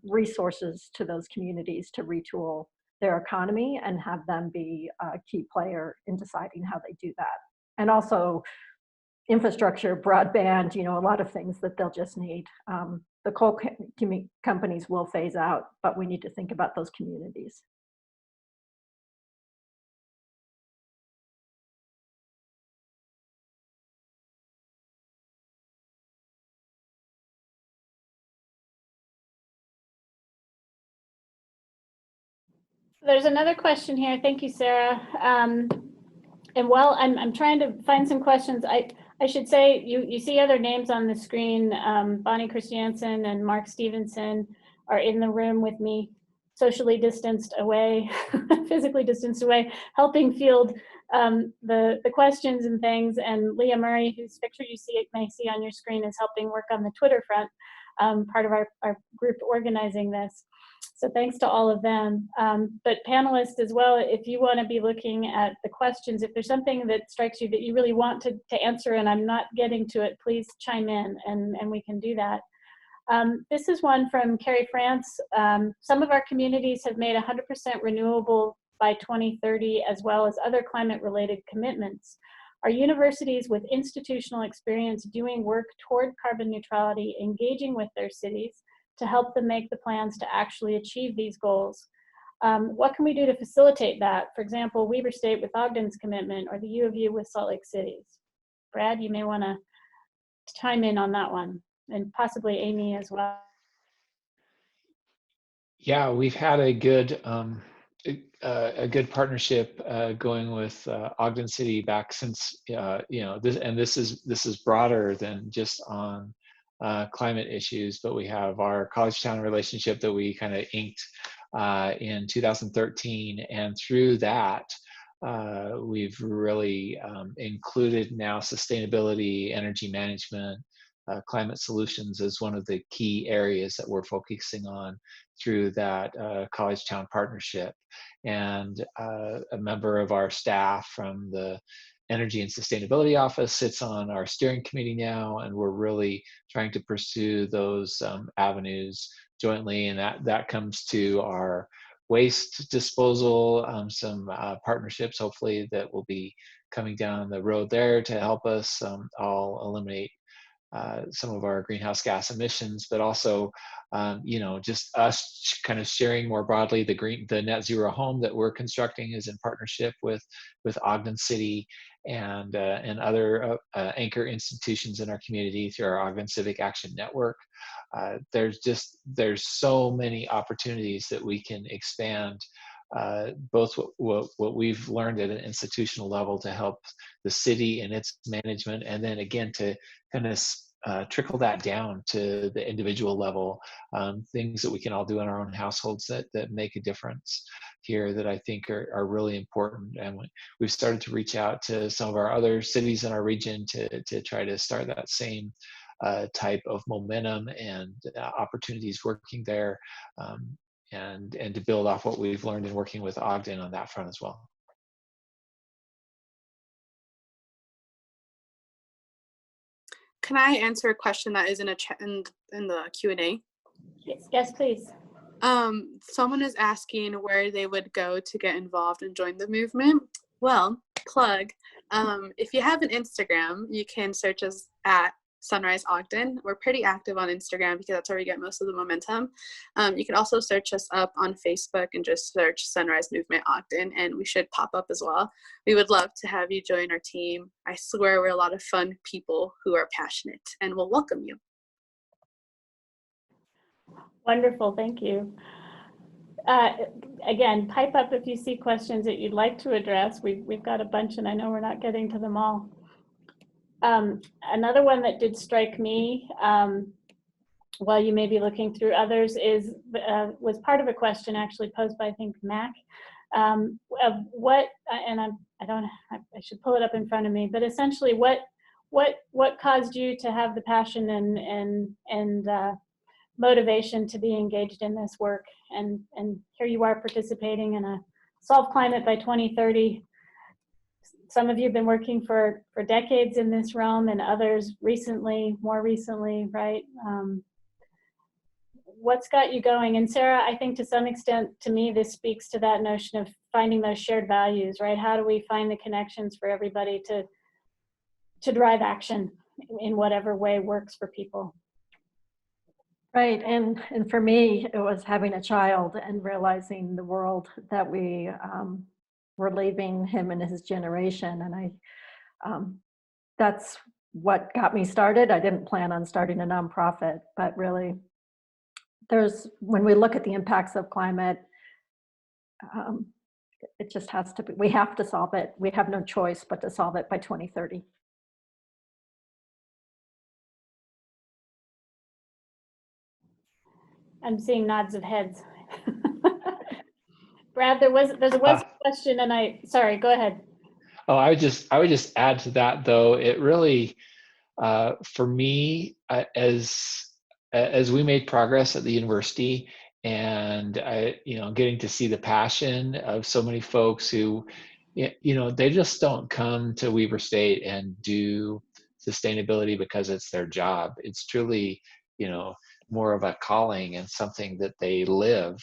resources to those communities to retool their economy and have them be a key player in deciding how they do that. And also infrastructure, broadband, a lot of things that they'll just need. The coal companies will phase out, but we need to think about those communities. There's another question here. Thank you, Sarah. And while I'm trying to find some questions, I should say you see other names on the screen. Bonnie Christiansen and Mark Stevenson are in the room with me, socially distanced away, physically distanced away, helping field the questions and things. And Leah Murray, whose picture you may see on your screen, is helping work on the Twitter front, part of our group organizing this. So thanks to all of them. But panelists as well, if you want to be looking at the questions, if there's something that strikes you that you really want to answer and I'm not getting to it, please chime in and we can do that. This is one from Carrie France. Some of our communities have made 100% renewable by 2030, as well as other climate-related commitments. Are universities with institutional experience doing work toward carbon neutrality, engaging with their cities to help them make the plans to actually achieve these goals? What can we do to facilitate that? For example, Weber State with Ogden's commitment, or the U of U with Salt Lake City's. Brad, you may want to chime in on that one, and possibly Aimee as well. Yeah, we've had a good a good partnership going with Ogden City back since this is broader than just on climate issues, but we have our college town relationship that we kind of inked in 2013, and through that we've really included now sustainability, energy management, climate solutions as one of the key areas that we're focusing on through that college town partnership. And a member of our staff from the Energy and Sustainability Office sits on our steering committee now, and we're really trying to pursue those avenues jointly, and that comes to our waste disposal, some partnerships hopefully that will be coming down the road there to help us all eliminate some of our greenhouse gas emissions, but also, just us kind of sharing more broadly the net zero home that we're constructing is in partnership with Ogden City and other anchor institutions in our community through our Ogden Civic Action Network. There's so many opportunities that we can expand both what we've learned at an institutional level to help the city and its management, and then again to kind of trickle that down to the individual level, things that we can all do in our own households that make a difference here that I think are really important. And we've started to reach out to some of our other cities in our region to try to start that same type of momentum and opportunities working there, and to build off what we've learned in working with Ogden on that front as well. Can I answer a question that is in a chat in the Q&A? Yes, please. Someone is asking where they would go to get involved and join the movement. Well, plug. If you have an Instagram, you can search us at Sunrise Ogden. We're pretty active on Instagram because that's where we get most of the momentum. You can also search us up on Facebook and just search Sunrise Movement Ogden, and we should pop up as well. We would love to have you join our team. I swear we're a lot of fun people who are passionate, and we'll welcome you. Wonderful, thank you. Again, pipe up if you see questions that you'd like to address. We've got a bunch, and I know we're not getting to them all. Another one that did strike me while you may be looking through others was part of a question actually posed by, I think, Mac, of what, and I should pull it up in front of me, but essentially what caused you to have the passion and motivation to be engaged in this work, and here you are participating in a Solve Climate by 2030. Some of you have been working for decades in this realm, and others more recently, right? What's got you going? And Sarah, I think to some extent, to me, this speaks to that notion of finding those shared values, right? How do we find the connections for everybody to drive action in whatever way works for people? Right, and for me, it was having a child and realizing the world that we were leaving him and his generation, and that's what got me started. I didn't plan on starting a nonprofit, but really, when we look at the impacts of climate, it just has to be. We have to solve it. We have no choice but to solve it by 2030. I'm seeing nods of heads. Brad, there was a question, and sorry, go ahead. Oh, I would just add to that, though. It really, for me, as we made progress at the university, and getting to see the passion of so many folks who, they just don't come to Weber State and do sustainability because it's their job. It's truly, more of a calling and something that they live.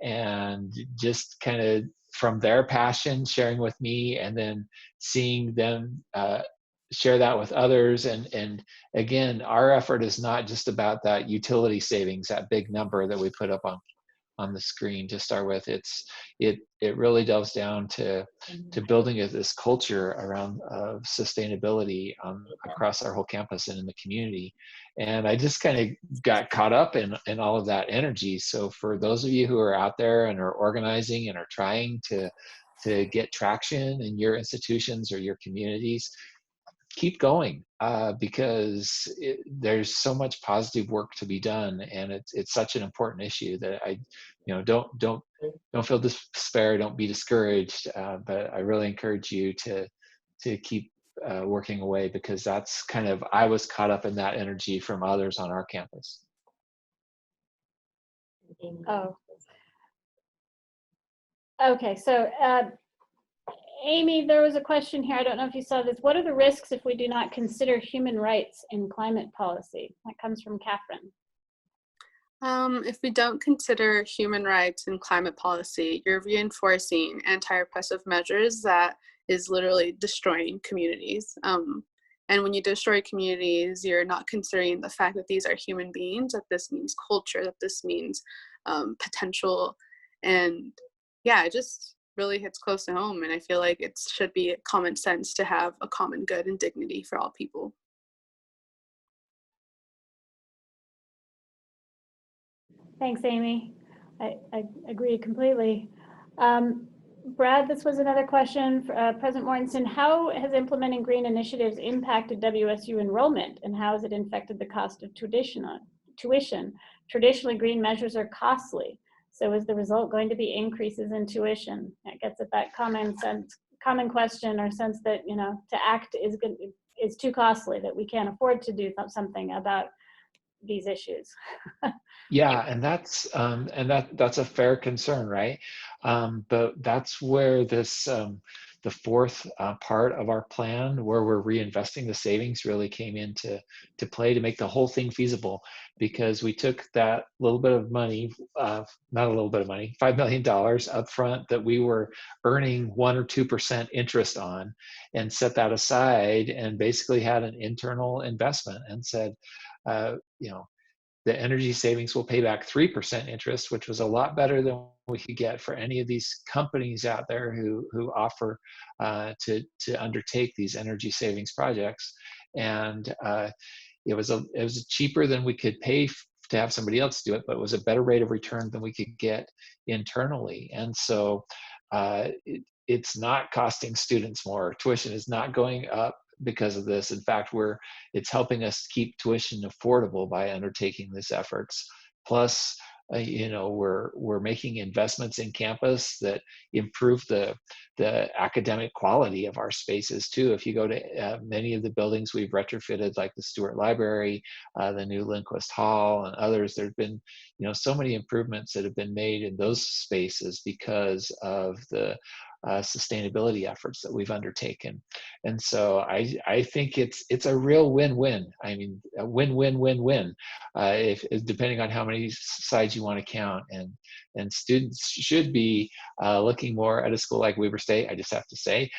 And just kind of from their passion sharing with me, and then seeing them share that with others. And again, our effort is not just about that utility savings, that big number that we put up on on the screen to start with. It really delves down to building this culture around sustainability across our whole campus and in the community. And I just kind of got caught up in all of that energy. So for those of you who are out there and are organizing and are trying to get traction in your institutions or your communities, keep going, because there's so much positive work to be done, and it's such an important issue that don't feel despair, don't be discouraged, but I really encourage you to keep working away, because that's kind of, I was caught up in that energy from others on our campus. Oh, okay. So Aimee, there was a question here. I don't know if you saw this. What are the risks if we do not consider human rights in climate policy? That comes from Catherine. If we don't consider human rights in climate policy, you're reinforcing anti-oppressive measures that is literally destroying communities. And when you destroy communities, you're not considering the fact that these are human beings, that this means culture, that this means potential. And yeah, it just really hits close to home. And I feel like it should be common sense to have a common good and dignity for all people. Thanks, Aimee. I agree completely. Brad, this was another question for President Mortensen. How has implementing green initiatives impacted WSU enrollment, and how has it affected the cost of tuition? Traditionally, green measures are costly. So is the result going to be increases in tuition? That gets at that common question, or sense that, to act is too costly, that we can't afford to do something about these issues. Yeah, and that's a fair concern, right? But that's where this the fourth part of our plan, where we're reinvesting the savings, really came into play to make the whole thing feasible. Because we took that little bit of money, not a little bit of money, $5 million up front that we were earning 1 or 2% interest on, and set that aside, and basically had an internal investment, and said, the energy savings will pay back 3% interest, which was a lot better than we could get for any of these companies out there who offer to undertake these energy savings projects. And it was cheaper than we could pay to have somebody else do it, but it was a better rate of return than we could get internally. And so it's not costing students more. Tuition is not going up because of this. In fact, it's helping us keep tuition affordable by undertaking these efforts. Plus, we're making investments in campus that improve the academic quality of our spaces too. If you go to many of the buildings we've retrofitted, like the Stewart Library, the new Lindquist Hall, and others, there've been so many improvements that have been made in those spaces because of the sustainability efforts that we've undertaken. And so I think it's a real win-win. I mean, a win-win-win-win, if depending on how many sides you want to count. And students should be looking more at a school like Weber State, I just have to say,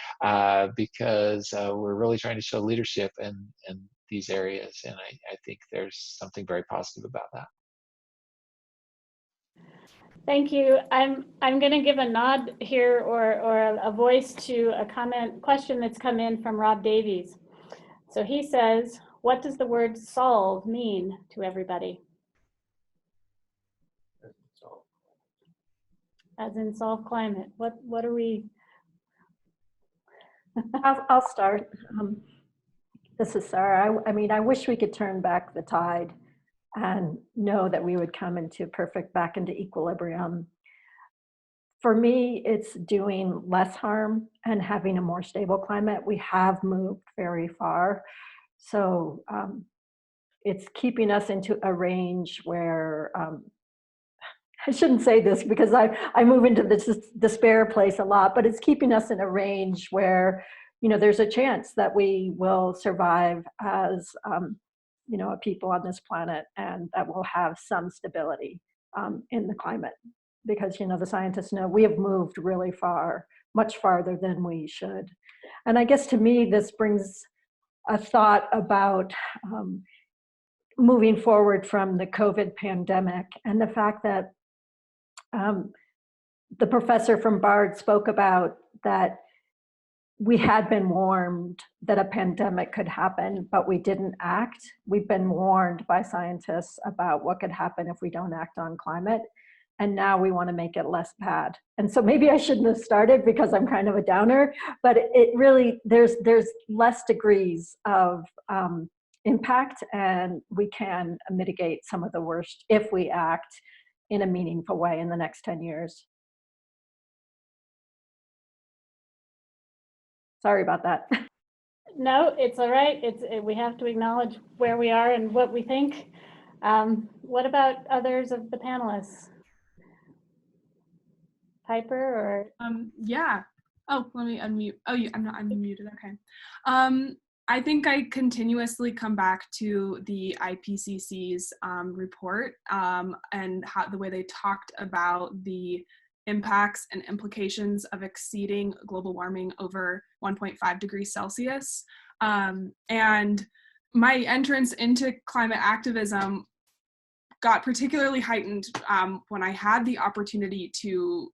because we're really trying to show leadership in these areas. And I think there's something very positive about that. Thank you. I'm going to give a nod here, or a voice to a question that's come in from Rob Davies. So he says, what does the word solve mean to everybody? As in solve climate. What are we? I'll start. This is Sarah. I wish we could turn back the tide and know that we would come back into equilibrium. For me, it's doing less harm and having a more stable climate. We have moved very far. So it's keeping us into a range where, I shouldn't say this because I move into this despair place a lot, but it's keeping us in a range where, there's a chance that we will survive as a people on this planet, and that will have some stability in the climate, because the scientists know we have moved really far, much farther than we should. And I guess to me this brings a thought about moving forward from the COVID pandemic, and the fact that the professor from Bard spoke about that we had been warned that a pandemic could happen, but we didn't act. We've been warned by scientists about what could happen if we don't act on climate. And now we want to make it less bad. And so maybe I shouldn't have started because I'm kind of a downer, but it really, there's less degrees of impact, and we can mitigate some of the worst if we act in a meaningful way in the next 10 years. Sorry about that. No, it's all right. We have to acknowledge where we are and what we think. What about others of the panelists? Piper or? Yeah. Oh, let me unmute. Oh, I'm unmuted. Okay. I think I continuously come back to the IPCC's report and how the way they talked about the impacts and implications of exceeding global warming over 1.5 degrees Celsius. And my entrance into climate activism got particularly heightened when I had the opportunity to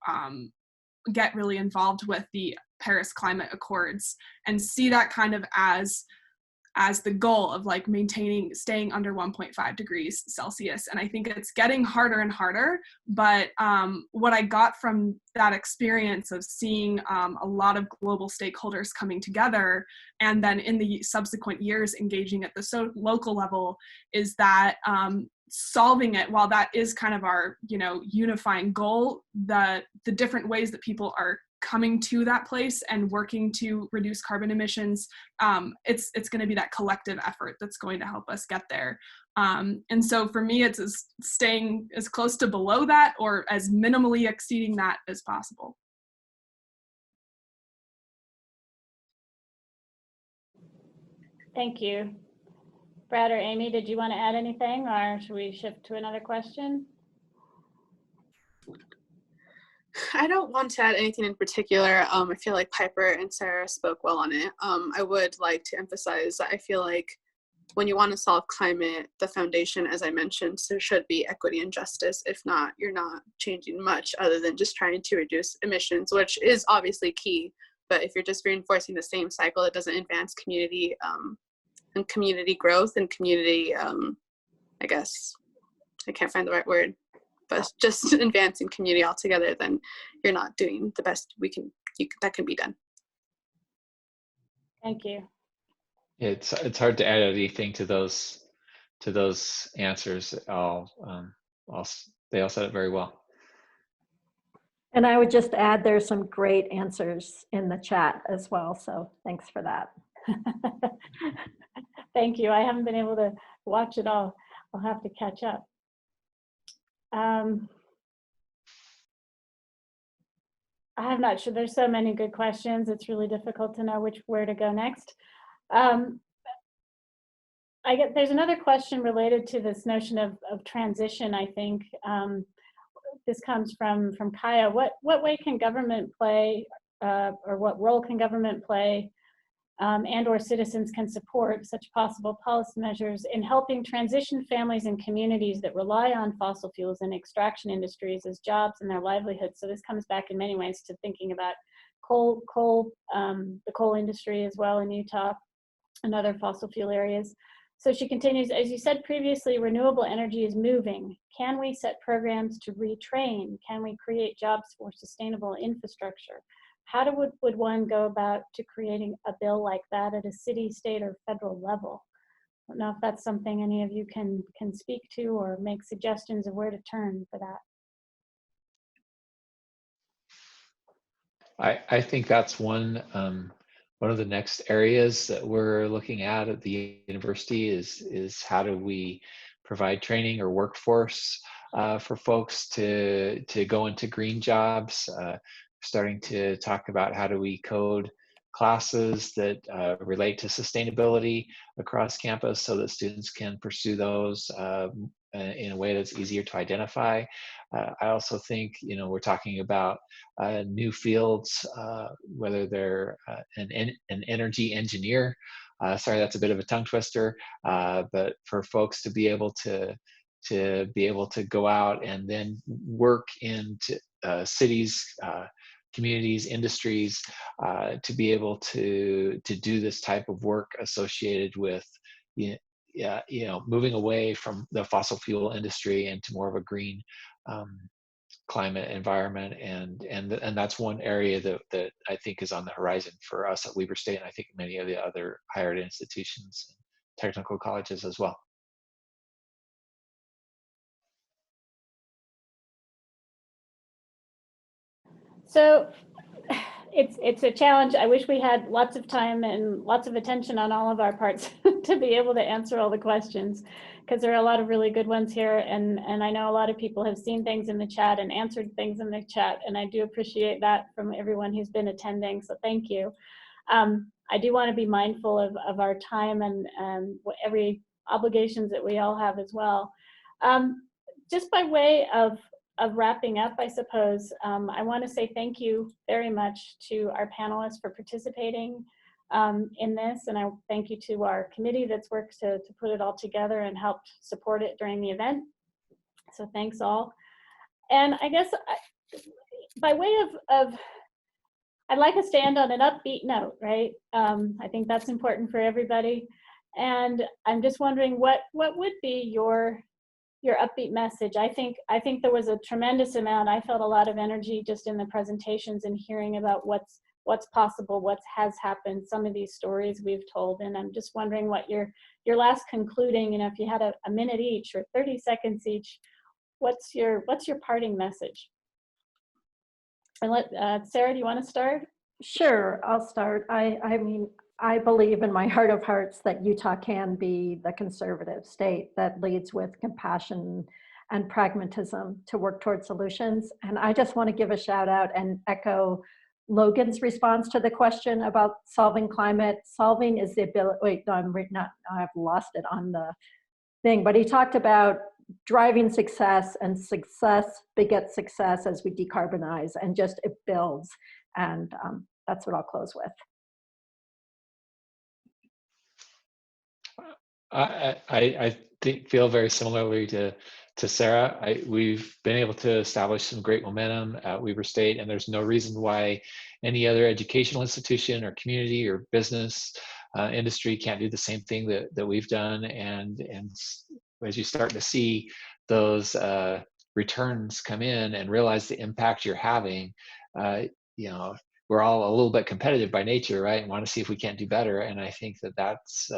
get really involved with the Paris Climate Accords and see that kind of as the goal of like staying under 1.5 degrees Celsius. And I think it's getting harder and harder, but what I got from that experience of seeing a lot of global stakeholders coming together and then in the subsequent years engaging at the local level is that solving it, while that is kind of our unifying goal, the different ways that people are coming to that place and working to reduce carbon emissions, it's going to be that collective effort that's going to help us get there. And so for me, it's staying as close to below that or as minimally exceeding that as possible. Thank you. Brad or Aimee, did you want to add anything, or should we shift to another question? I don't want to add anything in particular. I feel like Piper and Sarah spoke well on it. I would like to emphasize that I feel like when you want to solve climate, the foundation, as I mentioned, there should be equity and justice. If not, you're not changing much other than just trying to reduce emissions, which is obviously key. But if you're just reinforcing the same cycle, it doesn't advance community and community growth and community, I guess, I can't find the right word, but just advancing community altogether, then you're not doing the best that can be done. Thank you. It's hard to add anything to those answers. They all said it very well. And I would just add there's some great answers in the chat as well. So thanks for that. Thank you. I haven't been able to watch it all. I'll have to catch up. I'm not sure. There's so many good questions. It's really difficult to know where to go next. There's another question related to this notion of transition. I think this comes from Kaya. What way can government play, or what role can government play, and or citizens can support such possible policy measures in helping transition families and communities that rely on fossil fuels and extraction industries as jobs and their livelihoods? So this comes back in many ways to thinking about the coal industry as well in Utah and other fossil fuel areas. So she continues, as you said previously, renewable energy is moving. Can we set programs to retrain? Can we create jobs for sustainable infrastructure? How would one go about to creating a bill like that at a city, state, or federal level? I don't know if that's something any of you can speak to or make suggestions of where to turn for that. I think that's one of the next areas that we're looking at the university is how do we provide training or workforce for folks to go into green jobs. Starting to talk about how do we code classes that relate to sustainability across campus so that students can pursue those in a way that's easier to identify. I also think, we're talking about new fields, whether they're an energy engineer. Sorry, that's a bit of a tongue twister, but for folks to be able to to be able to go out and then work into cities, communities, industries, to be able to do this type of work associated with moving away from the fossil fuel industry into more of a green climate environment, and that's one area that I think is on the horizon for us at Weber State, and I think many of the other higher ed institutions and technical colleges as well. So it's a challenge. I wish we had lots of time and lots of attention on all of our parts to be able to answer all the questions, because there are a lot of really good ones here, and I know a lot of people have seen things in the chat and answered things in the chat, and I do appreciate that from everyone who's been attending, so thank you. I do want to be mindful of our time and every obligations that we all have as well. Just by way of wrapping up, I suppose, I want to say thank you very much to our panelists for participating in this, and I thank you to our committee that's worked to put it all together and helped support it during the event. So thanks all. And I guess by way of I'd like to stand on an upbeat note, right? I think that's important for everybody. And I'm just wondering what would be your upbeat message. I think there was a tremendous amount. I felt a lot of energy just in the presentations and hearing about what's possible, what has happened, some of these stories we've told. And I'm just wondering what your last concluding, if you had a minute each or 30 seconds each, what's your parting message? And Sarah, do you want to start? Sure, I'll start. I mean, I believe in my heart of hearts that Utah can be the conservative state that leads with compassion and pragmatism to work towards solutions. And I just want to give a shout out and echo Logan's response to the question about solving climate. Solving is the ability, wait, no, I've lost it on the thing, but he talked about driving success, and success begets success as we decarbonize, and just it builds. And that's what I'll close with. I feel very similarly to Sarah. We've been able to establish some great momentum at Weber State, and there's no reason why any other educational institution or community or business industry can't do the same thing that we've done. And as you start to see those returns come in and realize the impact you're having, we're all a little bit competitive by nature, right? And want to see if we can't do better. And I think that's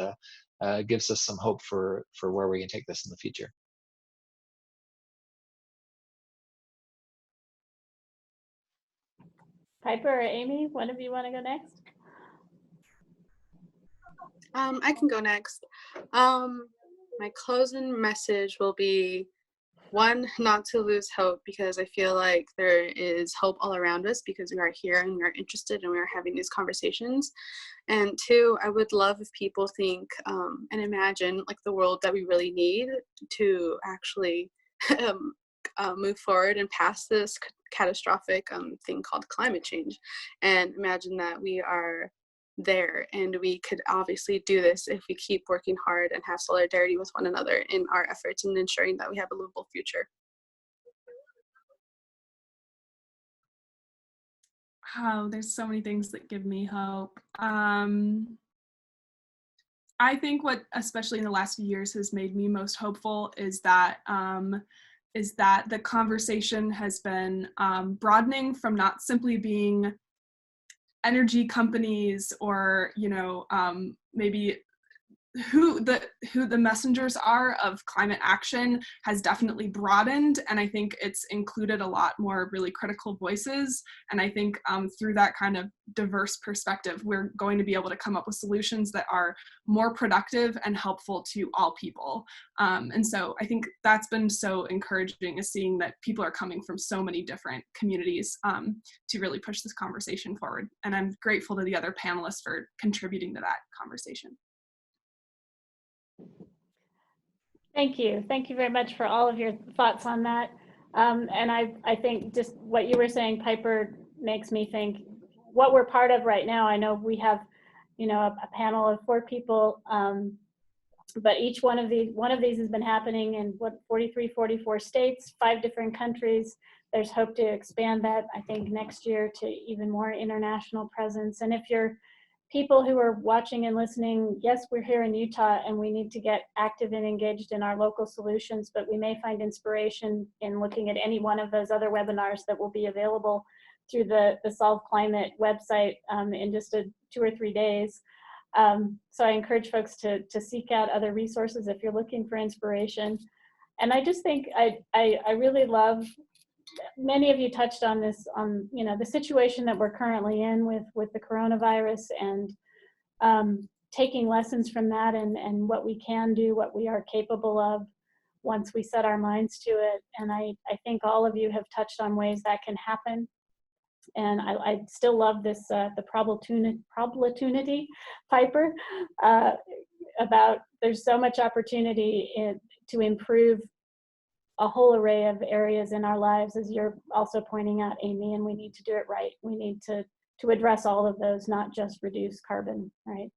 gives us some hope for where we can take this in the future. Piper or Aimee, one of you want to go next? I can go next. My closing message will be, one, not to lose hope, because I feel like there is hope all around us because we are here and we are interested and we are having these conversations. And two, I would love if people think and imagine like the world that we really need to actually move forward and past this catastrophic thing called climate change. And imagine that we are there, and we could obviously do this if we keep working hard and have solidarity with one another in our efforts in ensuring that we have a livable future. Oh, there's so many things that give me hope. I think what, especially in the last few years, has made me most hopeful is that the conversation has been broadening from not simply being energy companies or maybe who the messengers are of climate action has definitely broadened, and I think it's included a lot more really critical voices. And I think through that kind of diverse perspective, we're going to be able to come up with solutions that are more productive and helpful to all people. And so I think that's been so encouraging, is seeing that people are coming from so many different communities to really push this conversation forward. And I'm grateful to the other panelists for contributing to that conversation. Thank you. Thank you very much for all of your thoughts on that. And I think just what you were saying, Piper, makes me think what we're part of right now. I know we have, a panel of 4 people But each one of these has been happening in 43, 44 states, 5 different countries. There's hope to expand that, I think, next year to even more international presence. And if you're people who are watching and listening, yes, we're here in Utah and we need to get active and engaged in our local solutions, but we may find inspiration in looking at any one of those other webinars that will be available through the Solve Climate website in just 2 or 3 days. So I encourage folks to seek out other resources if you're looking for inspiration. And I just think I really love, many of you touched on this, on the situation that we're currently in with the coronavirus, and taking lessons from that and what we can do, what we are capable of once we set our minds to it. And I think all of you have touched on ways that can happen. And I still love this, the probability, Piper, about there's so much opportunity to improve a whole array of areas in our lives, as you're also pointing out, Aimee, and we need to do it right. We need to address all of those, not just reduce carbon, right?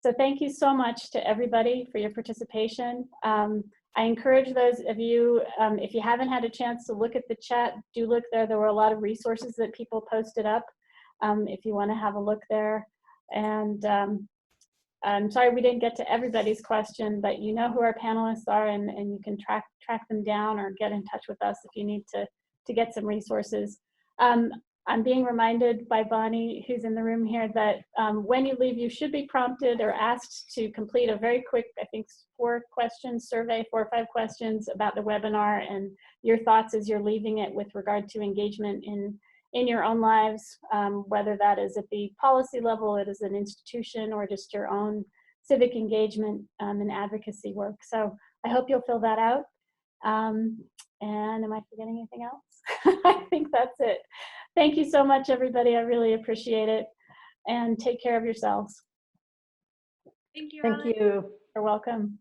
So thank you so much to everybody for your participation. I encourage those of you, if you haven't had a chance to look at the chat, do look there. There were a lot of resources that people posted up if you want to have a look there. And I'm sorry we didn't get to everybody's question, but you know who our panelists are, and you can track them down or get in touch with us if you need to get some resources. I'm being reminded by Bonnie, who's in the room here, that when you leave, you should be prompted or asked to complete a very quick, I think 4-question survey, 4 or 5 questions about the webinar and your thoughts as you're leaving it with regard to engagement in your own lives, whether that is at the policy level, it is an institution, or just your own civic engagement and advocacy work. So I hope you'll fill that out. And am I forgetting anything else? I think that's it. Thank you so much, everybody. I really appreciate it. And take care of yourselves. Thank you. Thank you. You're welcome.